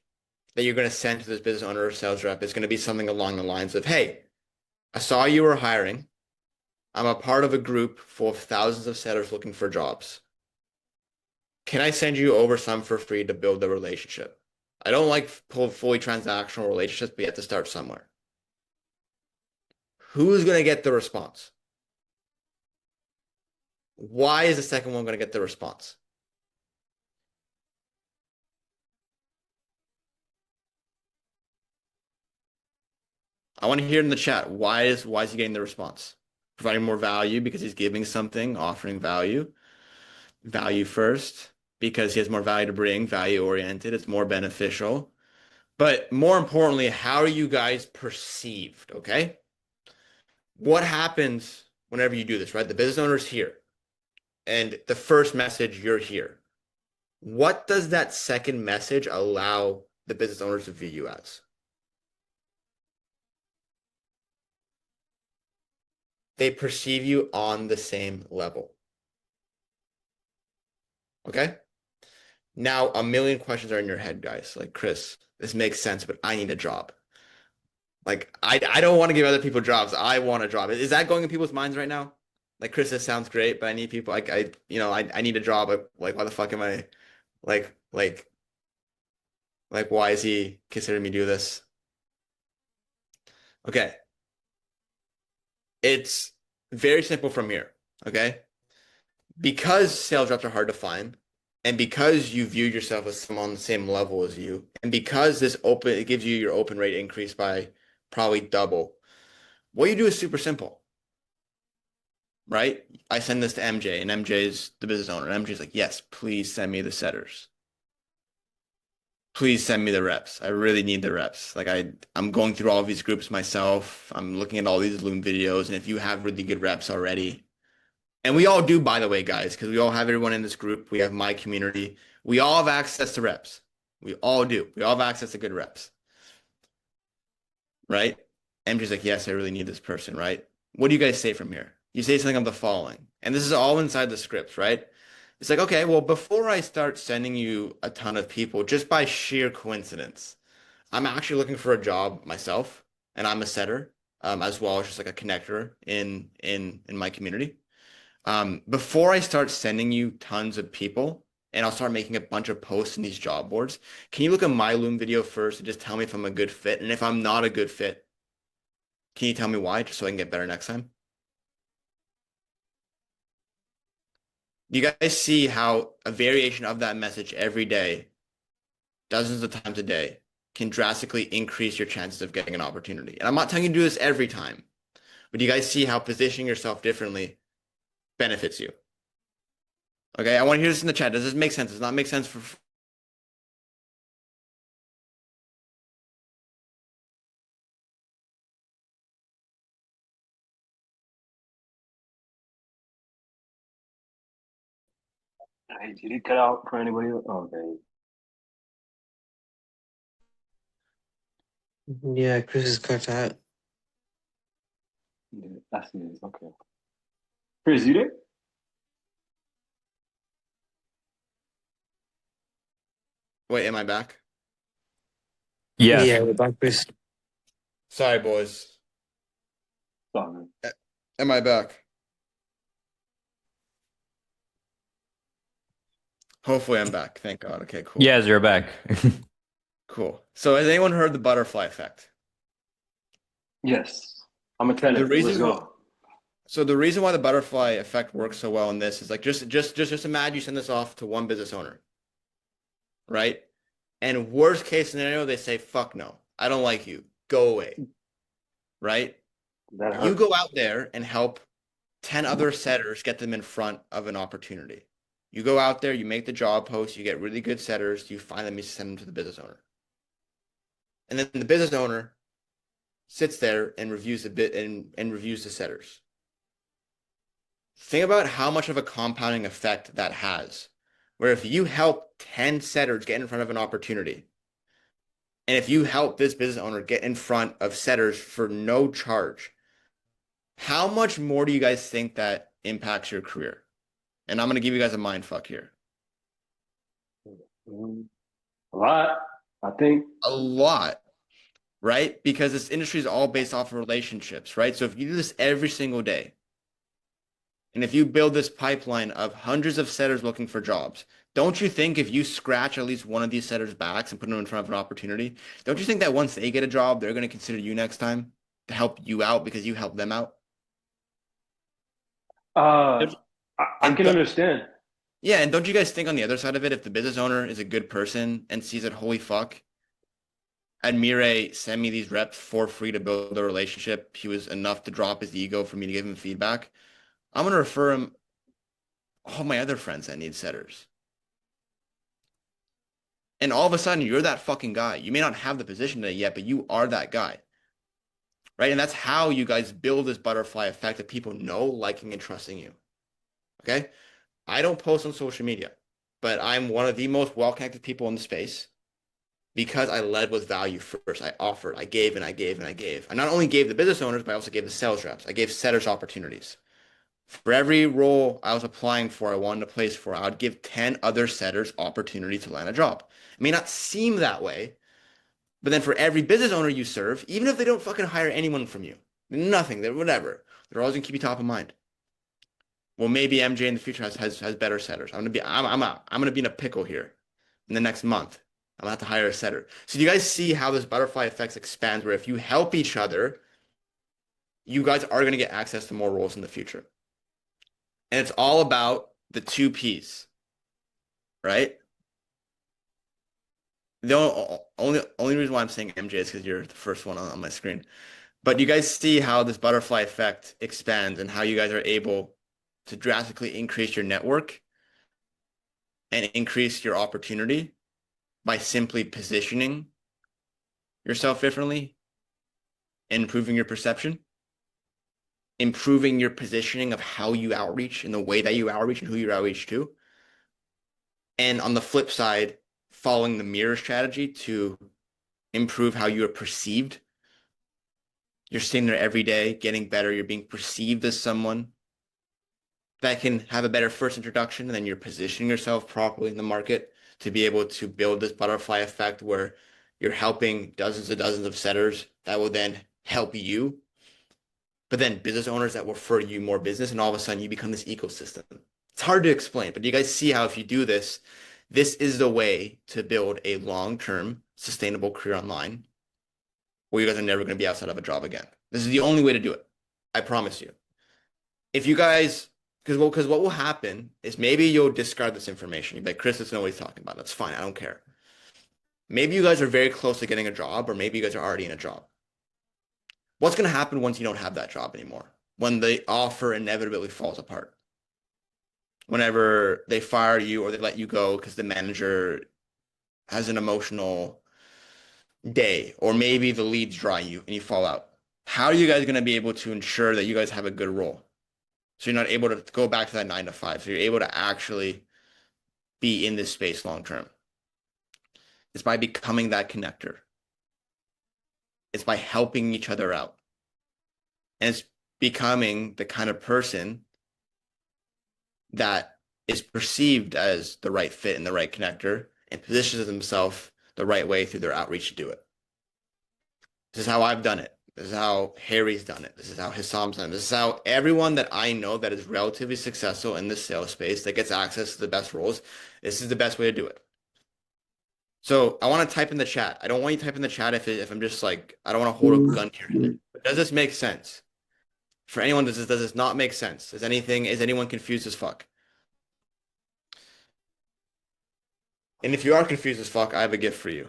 that you're going to send to this business owner or sales rep is going to be something along the lines of, hey, I saw you were hiring. I'm a part of a group full of thousands of setters looking for jobs. Can I send you over some for free to build the relationship? I don't like fully transactional relationships, but you have to start somewhere. Who's going to get the response? Why is the second one going to get the response? I want to hear in the chat, why is he getting the response? Providing more value because he's giving something, offering value. Value first because he has more value to bring, value oriented, it's more beneficial. But more importantly, how are you guys perceived? Okay. What happens whenever you do this, right? The business owner's here, and the first message, you're here. What does that second message allow the business owners to view you as? They perceive you on the same level. Okay. Now, a million questions are in your head, guys. Like, Chris, this makes sense, but I need a job. Like, I don't want to give other people jobs. I want a job. Is that going in people's minds right now? Like, Chris, this sounds great, but I need people. Like, I need a job. Like, why the fuck am I, like, why is he considering me do this? Okay. It's very simple from here. Okay. Because sales reps are hard to find, and because you view yourself as someone on the same level as you, and because it gives you your open rate increase by probably double, what you do is super simple, right? I send this to MJ, and MJ is the business owner. And MJ's like, yes, please send me the setters. Please send me the reps. I really need the reps. Like I'm going through all of these groups myself. I'm looking at all these Loom videos, and if you have really good reps already, and we all do, by the way, guys, because we all have everyone in this group. We have my community. We all have access to reps. We all do. We all have access to good reps. Right? MJ's like, yes, I really need this person, right? What do you guys say from here? You say something of the following. And this is all inside the scripts, right? It's like, okay, well, before I start sending you a ton of people, just by sheer coincidence, I'm actually looking for a job myself, and I'm a setter, as well as just like a connector in my community. Before I start sending you tons of people and I'll start making a bunch of posts in these job boards, can you look at my Loom video first and just tell me if I'm a good fit? And if I'm not a good fit, can you tell me why, just so I can get better next time? You guys see how a variation of that message every day, dozens of times a day, can drastically increase your chances of getting an opportunity? And I'm not telling you to do this every time, but you guys see how positioning yourself differently benefits you? Okay, I want to hear this in the chat. Does this make sense? Does not make sense for Hey, did it cut out for anybody else? Okay. Yeah, Chris is cut out. Yeah, that's it. Okay. Chris, you there? Wait, am I back? Yeah, we're back, Chris. Sorry, boys. Sorry. Am I back? Hopefully I'm back. Thank God. Okay, cool. Yes, you're back. Cool. So has anyone heard the butterfly effect? Yes. I'm gonna tell The it. Let's reason go. So the reason why the butterfly effect works so well in this is like just imagine you send this off to one business owner, right? And worst case scenario, they say, fuck no, I don't like you. Go away. Right? That You hurt. go out there and help 10 other setters get them in front of an opportunity. You go out there, you make the job post, you get really good setters, you find them, you send them to the business owner. And then the business owner sits there and reviews the bit and reviews the setters. Think about how much of a compounding effect that has. Where if you help 10 setters get in front of an opportunity, and if you help this business owner get in front of setters for no charge, how much more do you guys think that impacts your career? And I'm going to give you guys a mind fuck here. A lot, I think. A lot, right? Because this industry is all based off of relationships, right? So if you do this every single day, and if you build this pipeline of hundreds of setters looking for jobs, don't you think if you scratch at least one of these setters' backs and put them in front of an opportunity, don't you think that once they get a job, they're going to consider you next time? to help you out because you help them out? I And can understand. yeah, and don't you guys think on the other side of it, if the business owner is a good person and sees that, holy fuck, Admire sent me these reps for free to build a relationship. He was enough to drop his ego for me to give him feedback. I'm going to refer him all my other friends that need setters. And all of a sudden, you're that fucking guy. You may not have the position today yet, but you are that guy. Right? And that's how you guys build this butterfly effect that people know, liking, and trusting you. Okay? I don't post on social media, but I'm one of the most well-connected people in the space because I led with value first. I offered, I gave, and I gave, and I gave. I not only gave the business owners, but I also gave the sales reps. I gave setters opportunities. For every role I was applying for, I wanted to place for, I would give 10 other setters opportunity to land a job. It may not seem that way, but then for every business owner you serve, even if they don't fucking hire anyone from you, nothing, whatever, they're always gonna keep you top of mind. Well, maybe MJ in the future has better setters. I'm gonna be in a pickle here in the next month. I'm gonna have to hire a setter. So do you guys see how this butterfly effect expands, where if you help each other, you guys are gonna get access to more roles in the future. And it's all about the 2 Ps, right? The only reason why I'm saying MJ is because you're the first one on my screen. But you guys see how this butterfly effect expands and how you guys are able to drastically increase your network and increase your opportunity by simply positioning yourself differently, improving your perception, improving your positioning of how you outreach and the way that you outreach and who you outreach to. And on the flip side, following the mirror strategy to improve how you are perceived. You're sitting there every day, getting better. You're being perceived as someone that can have a better first introduction, and then you're positioning yourself properly in the market to be able to build this butterfly effect where you're helping dozens and dozens of setters that will then help you. But then business owners that will refer you more business, and all of a sudden you become this ecosystem. It's hard to explain, but you guys see how if you do this, this is the way to build a long-term sustainable career online where you guys are never going to be outside of a job again. This is the only way to do it. I promise you. If you guys, because what will happen is maybe you'll discard this information. You'll be like, Chris doesn't know what he's talking about. That's fine. I don't care. Maybe you guys are very close to getting a job, or maybe you guys are already in a job. What's going to happen once you don't have that job anymore? When the offer inevitably falls apart? Whenever they fire you or they let you go because the manager has an emotional day, or maybe the leads dry you and you fall out. How are you guys going to be able to ensure that you guys have a good role? So you're not able to go back to that 9 to 5. So you're able to actually be in this space long term. It's by becoming that connector. It's by helping each other out. And it's becoming the kind of person that is perceived as the right fit and the right connector and positions himself the right way through their outreach to do it. This is how I've done it. This is how Harry's done it. This is how Hissam's done it. This is how everyone that I know that is relatively successful in this sales space that gets access to the best roles, this is the best way to do it. So I want to type in the chat. I don't want you to type in the chat if I'm just like, I don't want to hold a gun to your head. But does this make sense? For anyone, does this not make sense? Is anyone confused as fuck? And if you are confused as fuck, I have a gift for you.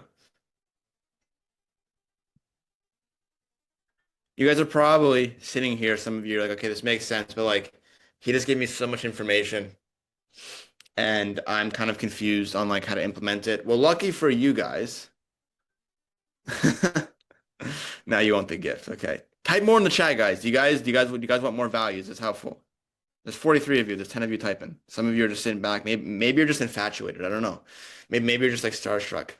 You guys are probably sitting here, some of you are like, okay, this makes sense, but like, he just gave me so much information and I'm kind of confused on like how to implement it. Well, lucky for you guys. Now you want the gift. Okay. Type more in the chat, guys. Do you guys want more values? It's helpful. There's 43 of you. There's 10 of you typing. Some of you are just sitting back. Maybe you're just infatuated. I don't know. Maybe you're just like starstruck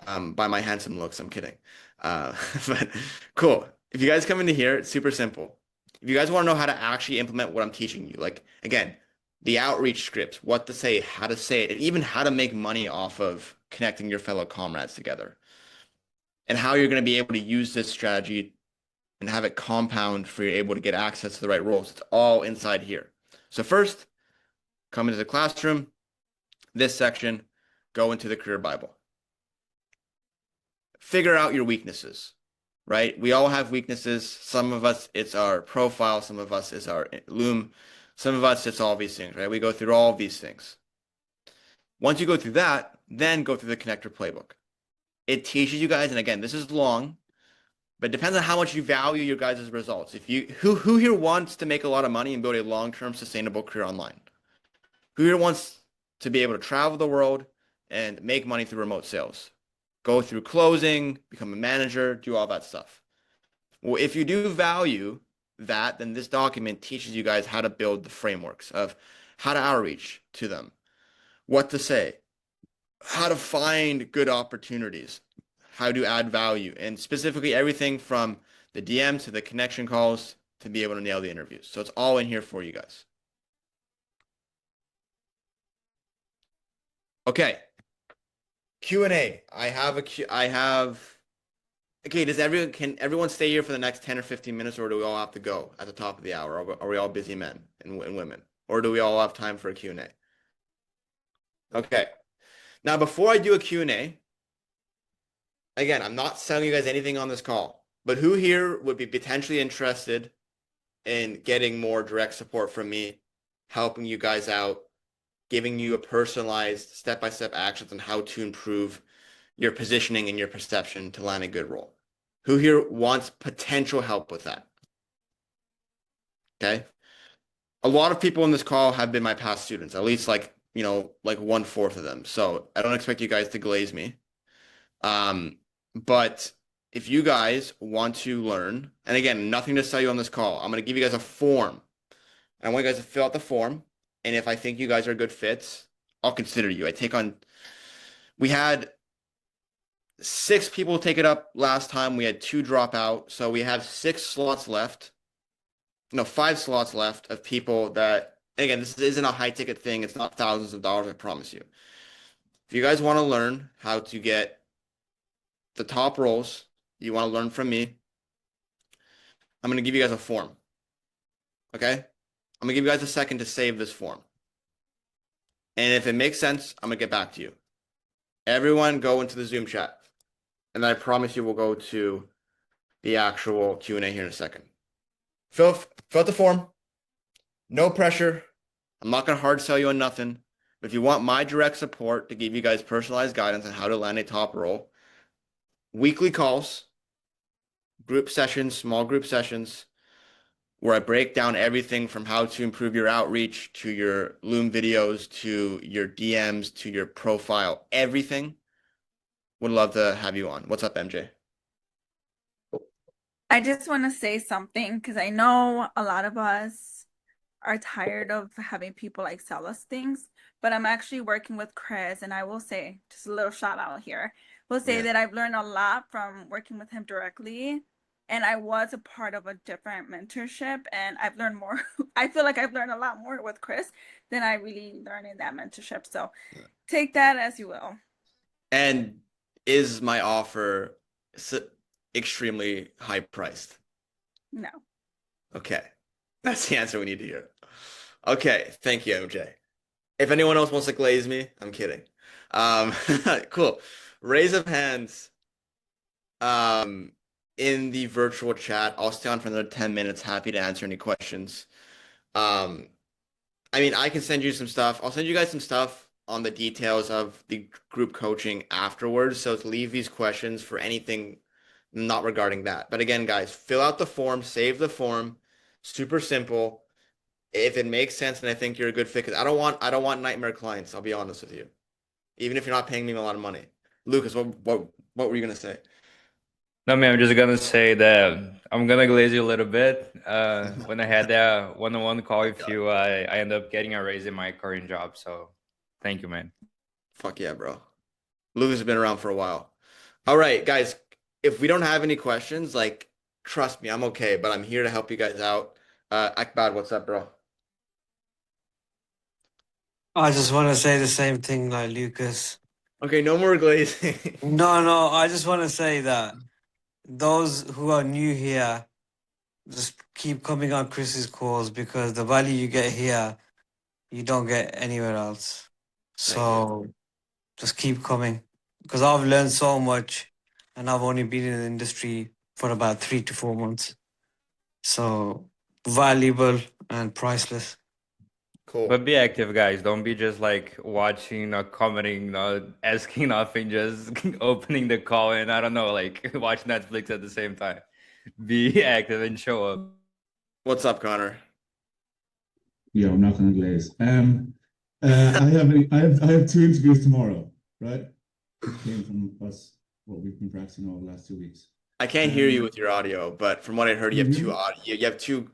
by my handsome looks. I'm kidding. But cool. If you guys come into here, it's super simple. If you guys want to know how to actually implement what I'm teaching you, like again, the outreach scripts, what to say, how to say it, and even how to make money off of connecting your fellow comrades together, and how you're going to be able to use this strategy and have it compound for you're able to get access to the right roles. It's all inside here. So first, come into the classroom, this section, go into the Career Bible. Figure out your weaknesses. right? We all have weaknesses. Some of us, it's our profile. Some of us, it's our Loom. Some of us, it's all these things, right? We go through all of these things. Once you go through that, then go through the connector playbook. It teaches you guys, and again, this is long, but it depends on how much you value your guys' results. If you who here wants to make a lot of money and build a long-term sustainable career online? Who here wants to be able to travel the world and make money through remote sales? Go through closing, become a manager, do all that stuff. Well, if you do value that, then this document teaches you guys how to build the frameworks of how to outreach to them, what to say, how to find good opportunities, how to add value, and specifically everything from the DM to the connection calls to be able to nail the interviews. So it's all in here for you guys. Okay. Q&A. Okay, can everyone stay here for the next 10 or 15 minutes, or do we all have to go at the top of the hour? Are we all busy men and women? Or do we all have time for a Q&A? Okay. Now, before I do a Q&A, again, I'm not selling you guys anything on this call, but who here would be potentially interested in getting more direct support from me, helping you guys out, giving you a personalized step-by-step actions on how to improve your positioning and your perception to land a good role? Who here wants potential help with that? Okay. A lot of people in this call have been my past students, at least like 1/4 of them. So I don't expect you guys to glaze me. But if you guys want to learn, and again, nothing to sell you on this call, I'm going to give you guys a form. I want you guys to fill out the form. And if I think you guys are good fits, I'll consider you. We had 6 people take it up last time. We had 2 drop out. So we have 6 slots left. No, 5 slots left of people that, again, this isn't a high ticket thing. It's not thousands of dollars, I promise you. If you guys want to learn how to get the top roles, you want to learn from me, I'm going to give you guys a form. Okay? I'm going to give you guys a second to save this form. And if it makes sense, I'm going to get back to you. Everyone go into the Zoom chat. And I promise you we'll go to the actual Q&A here in a second. Fill out the form. No pressure. I'm not going to hard sell you on nothing. But if you want my direct support to give you guys personalized guidance on how to land a top role, weekly calls, group sessions, small group sessions, where I break down everything from how to improve your outreach to your Loom videos to your DMs to your profile, everything. Would love to have you on. What's up, MJ? I just want to say something because I know a lot of us are tired of having people like sell us things, but I'm actually working with Chris, and I will say, just a little shout out here. Will say that I've learned a lot from working with him directly, and I was a part of a different mentorship, and I've learned more. I feel like I've learned a lot more with Chris than I really learned in that mentorship. So take that as you will. And is my offer extremely high priced? No. Okay. That's the answer we need to hear. Okay. Thank you, MJ. If anyone else wants to glaze me, I'm kidding. Cool. Raise of hands in the virtual chat. I'll stay on for another 10 minutes. Happy to answer any questions. I mean, I can send you some stuff. I'll send you guys some stuff on the details of the group coaching afterwards. So leave these questions for anything not regarding that. But again, guys, fill out the form, save the form. Super simple. If it makes sense and I think you're a good fit, because I don't want nightmare clients, I'll be honest with you. Even if you're not paying me a lot of money. Lucas, what were you gonna say? No, man, I'm just gonna say that I'm gonna glaze you a little bit. When I had that one-on-one call with you, I ended up getting a raise in my current job. So thank you, man. Fuck yeah, bro. Lucas has been around for a while. All right, guys, if we don't have any questions, like, trust me, I'm okay, but I'm here to help you guys out. Akbad, what's up, bro? I just want to say the same thing like Lucas. Okay, no more glazing. No, I just want to say that those who are new here, just keep coming on Chris's calls because the value you get here, you don't get anywhere else. So just keep coming because I've learned so much and I've only been in the industry for about 3 to 4 months. So valuable and priceless. Cool. But be active, guys. Don't be just like watching, not commenting, not asking nothing, just opening the call and I don't know, like watch Netflix at the same time. Be active and show up. What's up, Connor? Yeah, I'm not going to glaze. I have two interviews tomorrow, right? It came from us, what we've been practicing all the last 2 weeks. I can't hear you with your audio, but from what I heard, you have Can you two hear me? you have two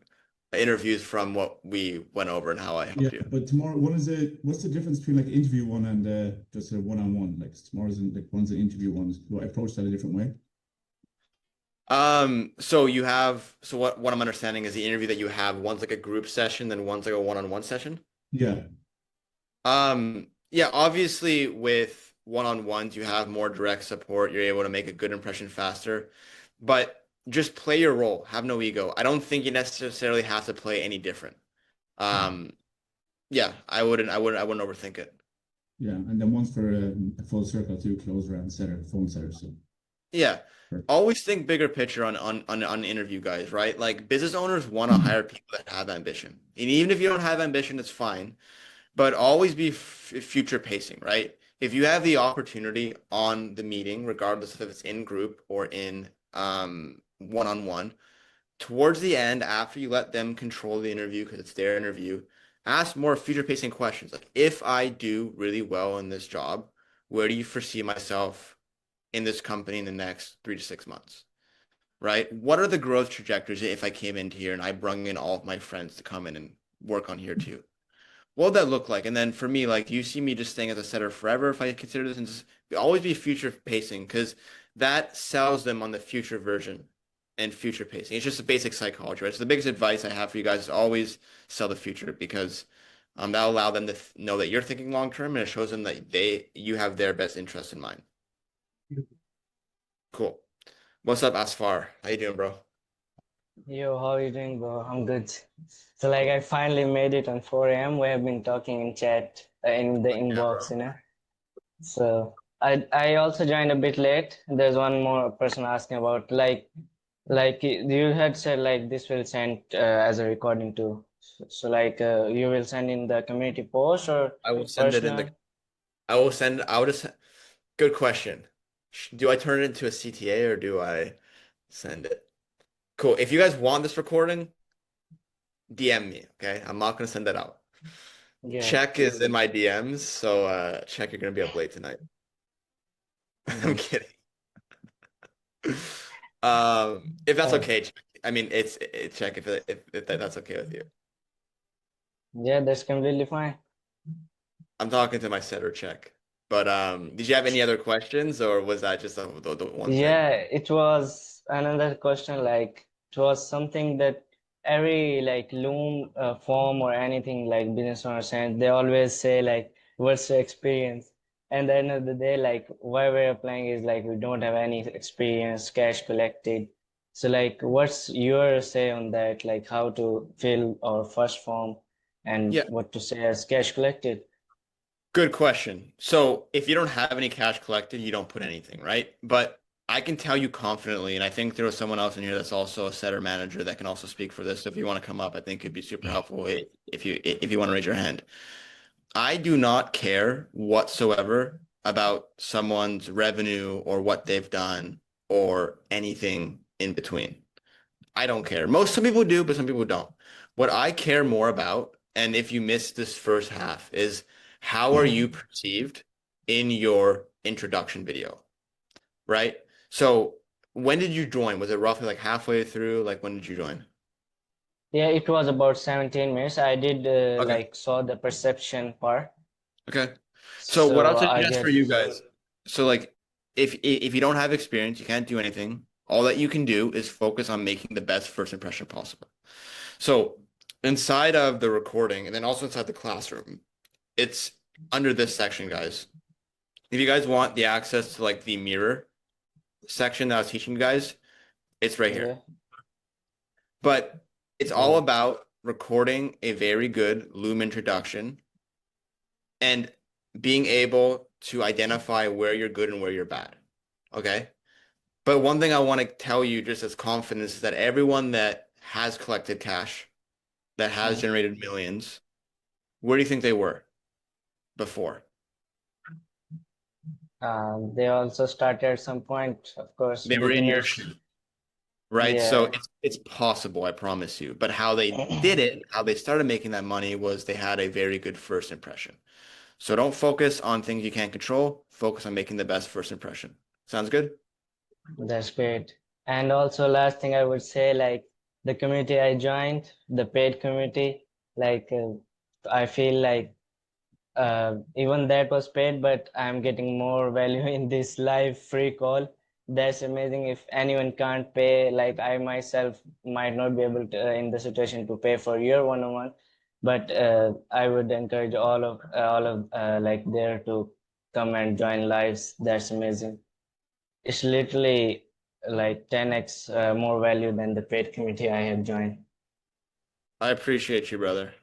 interviews from what we went over and how I helped Yeah, you. but tomorrow, what's the difference between like interview one and just a one-on-one? Like tomorrow's one's an interview one. Do I approach that a different way? So what I'm understanding is the interview that you have, one's like a group session, then one's like a one-on-one session. Yeah. Yeah, obviously with one-on-ones, you have more direct support. You're able to make a good impression faster, but just play your role. Have no ego. I don't think you necessarily have to play any different. Yeah, I wouldn't overthink it. Yeah, and then one's for a full circle too, closer and setter, phone setter. So Yeah. Sure. Always think bigger picture on interview guys, right? Like business owners want to hire people that have ambition. And even if you don't have ambition, it's fine. But always be future pacing, right? If you have the opportunity on the meeting, regardless if it's in group or in one-on-one, towards the end, after you let them control the interview because it's their interview, ask more future pacing questions. Like, if I do really well in this job, where do you foresee myself in this company in the next 3 to 6 months? Right? What are the growth trajectories if I came into here and I brung in all of my friends to come in and work on here too? What would that look like? And then for me, like, do you see me just staying as a setter forever if I consider this? And just always be future pacing because that sells them on the future version and future pacing. It's just a basic psychology, right? So the biggest advice I have for you guys is always sell the future because that'll allow them to know that you're thinking long term and it shows them that you have their best interest in mind. Cool. What's up, Asfar? How you doing, bro? Yo, how are you doing, bro? I'm good. So, like, I finally made it on 4 a.m. We have been talking in chat in the inbox, you know. So, I also joined a bit late. There's one more person asking about you had said like this will send as a recording too. So, like, you will send in the community post or I will send it in the. personal? Good question. Do I turn it into a CTA or do I send it? Cool. If you guys want this recording, DM me, okay? I'm not gonna send that out. Yeah. Check is in my DMs, so check, you're gonna be up late tonight. I'm kidding. If that's okay, check. I mean, it's check if that's okay with you. Yeah, that's completely fine. I'm talking to my setter, check. But did you have any other questions, or was that just the one thing? Yeah, it was another question. Like, it was something that every like Loom form or anything like business owner sends, they always say like, "What's your experience?" And at the end of the day, like, why we're applying is like we don't have any experience, cash collected. So, like, what's your say on that? Like, how to fill our first form and Yeah. what to say as cash collected? Good question. So if you don't have any cash collected, you don't put anything, right? But I can tell you confidently, and I think there was someone else in here that's also a setter manager that can also speak for this. So if you want to come up, I think it'd be super helpful if you want to raise your hand. I do not care whatsoever about someone's revenue or what they've done or anything in between. I don't care. Some people do, but some people don't. What I care more about, and if you missed this first half, is how are you perceived in your introduction video, right? So when did you join? Was it roughly like halfway through? Like when did you join? Yeah, it was about 17 minutes. I did Okay. like saw the perception part. Okay. So what I'll So I suggest for guess you guys, so like if you don't have experience, you can't do anything. All that you can do is focus on making the best first impression possible. So inside of the recording and then also inside the classroom, it's under this section, guys. If you guys want the access to like the mirror section that I was teaching you guys, it's right here. yeah. But it's all about recording a very good Loom introduction and being able to identify where you're good and where you're bad. Okay? But one thing I want to tell you just as confidence is that everyone that has collected cash, that has generated millions, where do you think they were before? They also started at some point, of course, They were in your beginners. shoes, right? So Yeah. it's possible, I promise you. But how they did it, how they started making that money was they had a very good first impression. So don't focus on things you can't control. Focus on making the best first impression. Sounds good? That's great. And also, last thing I would say, like the community I joined, the paid community, like I feel like even that was paid, but I'm getting more value in this live free call. That's amazing. If anyone can't pay, like I myself might not be able to in the situation to pay for your one-on-one, but I would encourage all of like there to come and join lives. That's amazing. It's literally like 10x more value than the paid community I have joined. I appreciate you, brother.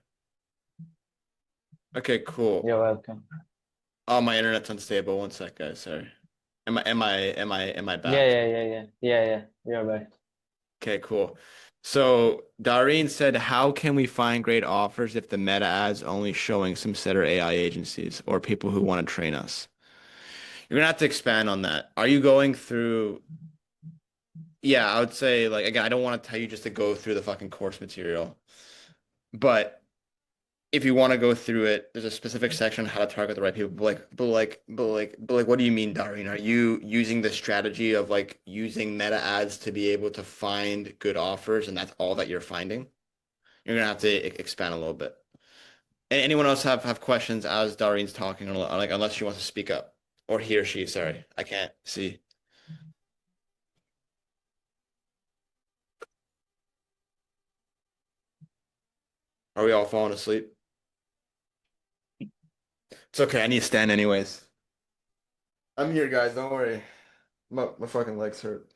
Okay, cool. You're welcome. Oh, my internet's unstable. One sec, guys. Sorry. Am I back? Yeah. You're back. Okay, cool. So Doreen said, how can we find great offers if the meta ads only showing some setter AI agencies or people who want to train us? You're gonna have to expand on that. Are you going through? Yeah, I would say like again, I don't want to tell you just to go through the fucking course material, but if you want to go through it, there's a specific section on how to target the right people. But what do you mean, Doreen? Are you using the strategy of like using meta ads to be able to find good offers, and that's all that you're finding? You're gonna have to expand a little bit. Anyone else have questions as Doreen's talking, or like unless she wants to speak up, or he or she? Sorry, I can't see. Are we all falling asleep? It's okay. I need to stand anyways. I'm here, guys. Don't worry. My fucking legs hurt.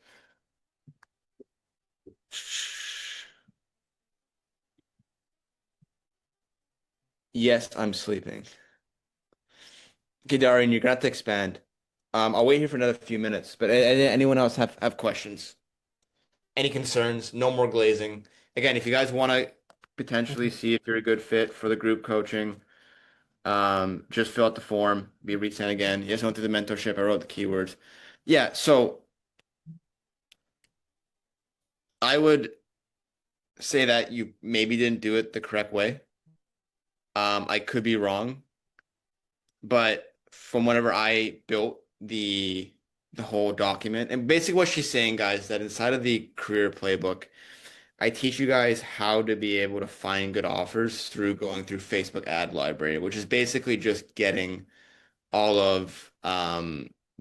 Yes, I'm sleeping. Okay, Darian, you're gonna have to expand. I'll wait here for another few minutes. But anyone else have questions? Any concerns? No more glazing. Again, if you guys want to potentially see if you're a good fit for the group coaching, just fill out the form. Be resent again. Yes, I went through the mentorship. I wrote the keywords. Yeah, so I would say that you maybe didn't do it the correct way. I could be wrong, but from whenever I built the whole document, and basically what she's saying, guys, that inside of the career playbook, I teach you guys how to be able to find good offers through going through Facebook ad library, which is basically just getting all of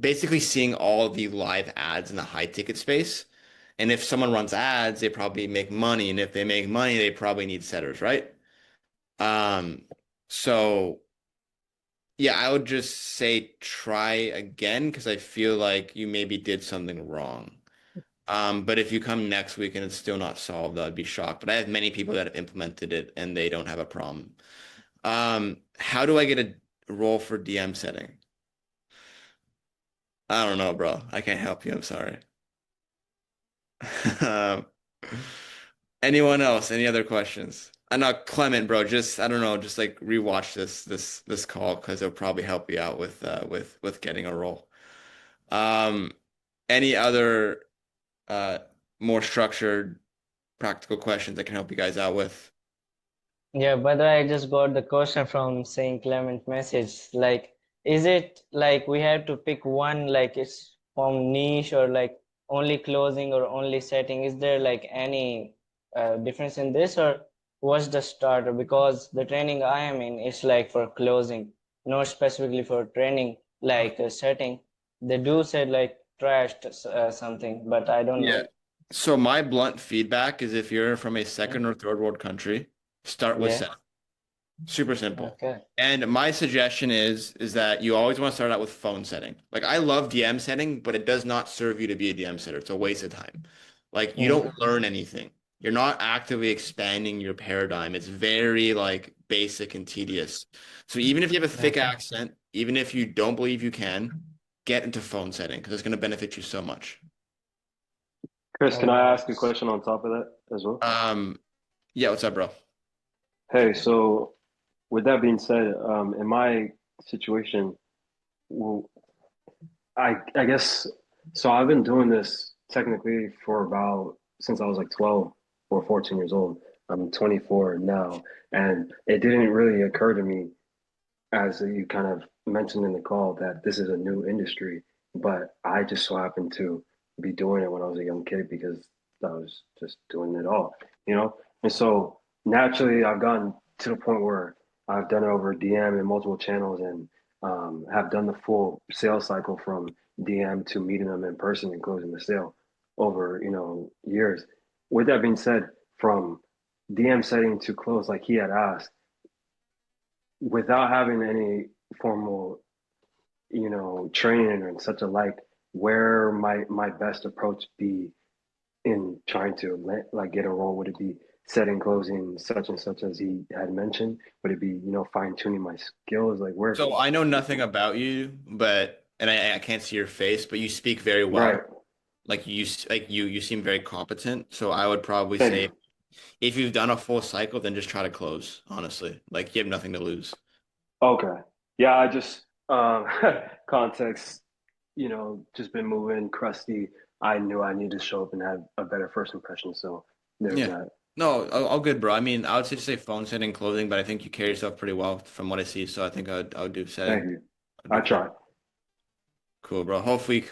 basically seeing all of the live ads in the high ticket space. And if someone runs ads, they probably make money. And if they make money, they probably need setters, right? So yeah, I would just say try again because I feel like you maybe did something wrong. But if you come next week and it's still not solved, I'd be shocked. But I have many people that have implemented it and they don't have a problem. How do I get a role for DM setting? I don't know, bro. I can't help you. I'm sorry. Um, Anyone else? Any other questions? I know Clement, bro. Just I don't know. Just like rewatch this call because it'll probably help you out with getting a role. Um, any other more structured, practical questions I can help you guys out with? Yeah, by the way, I just got the question from Saint Clement message. Like, is it like we have to pick one, like it's from niche or like only closing or only setting? Is there like any difference in this or what's the starter? Because the training I am in is like for closing, not specifically for training, like setting. They do say like trashed something, but I don't Yeah. know. So my blunt feedback is if you're from a second or third world country, start with Yeah. set. Super simple. Okay. And my suggestion is that you always want to start out with phone setting. Like I love DM setting, but it does not serve you to be a DM setter. It's a waste of time. Like you don't learn anything. You're not actively expanding your paradigm. It's very like basic and tedious. So even if you have a thick accent, even if you don't believe you can, get into phone setting because it's going to benefit you so much. Chris, can I ask a Alright. question on top of that as well? Yeah, what's up, bro? Hey, so with that being said, in my situation, well, I guess so. I've been doing this technically for about since I was like 12 or 14 years old. I'm 24 now, and it didn't really occur to me, as you kind of mentioned in the call, that this is a new industry. But I just so happened to be doing it when I was a young kid because I was just doing it all, you know? And so naturally, I've gotten to the point where I've done it over DM and multiple channels and have done the full sales cycle from DM to meeting them in person and closing the sale over, years. With that being said, from DM setting to close, like he had asked, without having any formal, training and such alike, where might my best approach be in trying to like get a role? Would it be setting, closing, such and such as he had mentioned? Would it be, fine tuning my skills? Like where? So I know nothing about you, but and I can't see your face, but you speak very Right. well. Like you seem very competent. So I would probably Thank say you. if you've done a full cycle, then just try to close, honestly. Like you have nothing to lose. Okay. Yeah, I just context, just been moving crusty. I knew I needed to show up and have a better first impression. So there's Yeah. that. No, all good, bro. I mean, I would say just say phone setting, closing, but I think you carry yourself pretty well from what I see. So I think I would do Thank setting. you. I'd I do close. try. Cool, bro. Hopefully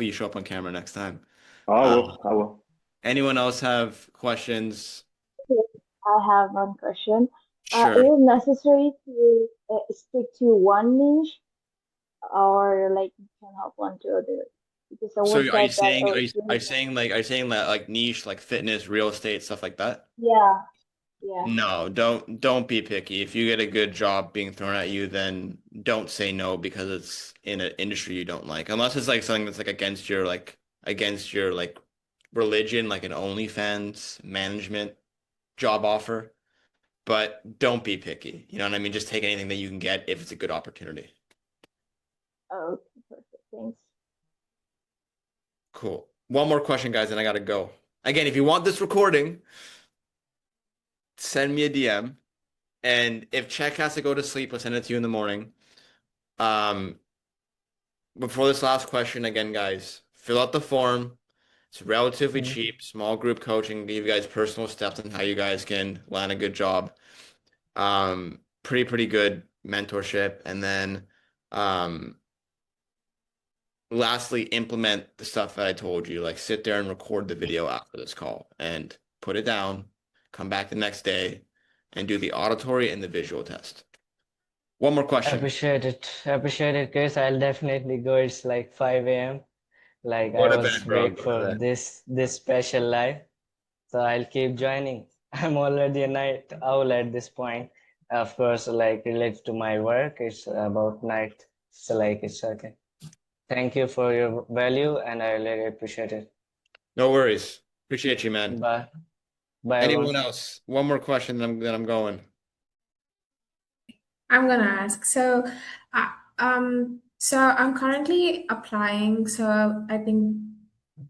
you show up on camera next time. I Uh, will. I will. anyone else have questions? Yes, I have one question. Is Sure. it necessary to stick to one niche or like you can hop on to other? Because So someone are you said that, saying oh, are it's you are really you saying like are you saying that like niche like fitness, real estate, stuff like that? yeah, yeah. No, don't be picky. If you get a good job being thrown at you, then don't say no because it's in an industry you don't like. Unless it's like something that's like against your religion, like an OnlyFans management job offer. But don't be picky. You know what I mean? Just take anything that you can get if it's a good opportunity. Oh, okay, perfect. Thanks. Cool. One more question, guys, and I gotta go. Again, if you want this recording, send me a DM. And if Check has to go to sleep, I'll send it to you in the morning. Um, before this last question, again, guys, fill out the form. It's relatively Mm. cheap, small group coaching, give you guys personal steps on how you guys can land a good job. Pretty good mentorship. And then lastly, implement the stuff that I told you. Like sit there and record the video after this call and put it down, come back the next day and do the auditory and the visual test. One more question. Appreciate it. Appreciate it, Chris. I'll definitely go. It's like 5 a.m. Like Go I to was bed, bro. wait Go to for bed. this special live. So I'll keep joining. I'm already a night owl at this point. Of course, like related to my work, it's about night. So like it's okay. Thank you for your value and I really appreciate it. No worries. Appreciate you, man. Bye. Bye Anyone everyone. else? One more question, then I'm going. I'm gonna ask. So I'm currently applying, so I think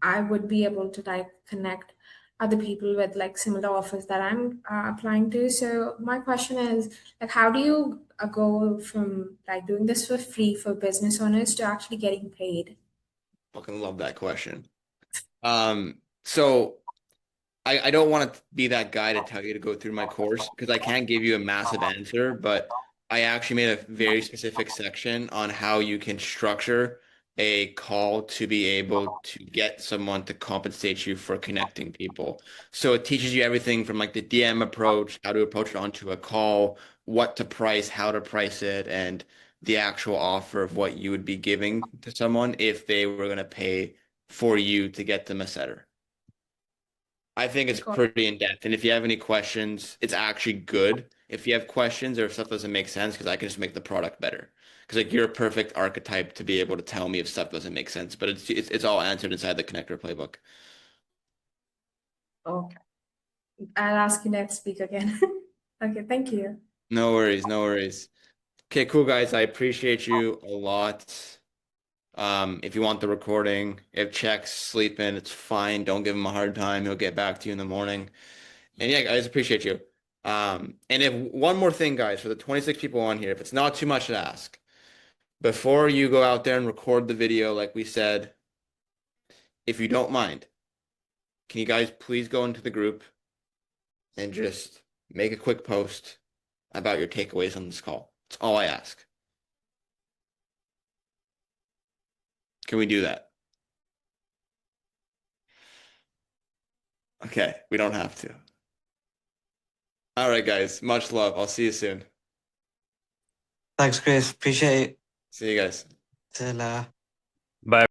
I would be able to like connect other people with like similar offers that I'm applying to. So my question is like, how do you go from like doing this for free for business owners to actually getting paid? Fucking love that question. So I don't want to be that guy to tell you to go through my course because I can't give you a massive answer, but I actually made a very specific section on how you can structure a call to be able to get someone to compensate you for connecting people. So it teaches you everything from like the DM approach, how to approach it onto a call, what to price, how to price it, and the actual offer of what you would be giving to someone if they were going to pay for you to get them a setter. I think it's Cool. pretty in depth. And if you have any questions, it's actually good. If you have questions or if stuff doesn't make sense, because I can just make the product better. Because like you're a perfect archetype to be able to tell me if stuff doesn't make sense. But it's all answered inside the connector playbook. Okay. I'll ask you next week again. Okay, thank you. No worries, no worries. Okay, cool guys. I appreciate you a lot. If you want the recording, if Check's sleeping, it's fine. Don't give him a hard time. He'll get back to you in the morning. And yeah, guys, appreciate you. And if one more thing, guys, for the 26 people on here, if it's not too much to ask, before you go out there and record the video, like we said, if you don't mind, can you guys please go into the group and just make a quick post about your takeaways on this call? That's all I ask. Can we do that? Okay, we don't have to. All right, guys. Much love. I'll see you soon. Thanks, Chris. Appreciate it. See you guys. Till, Bye.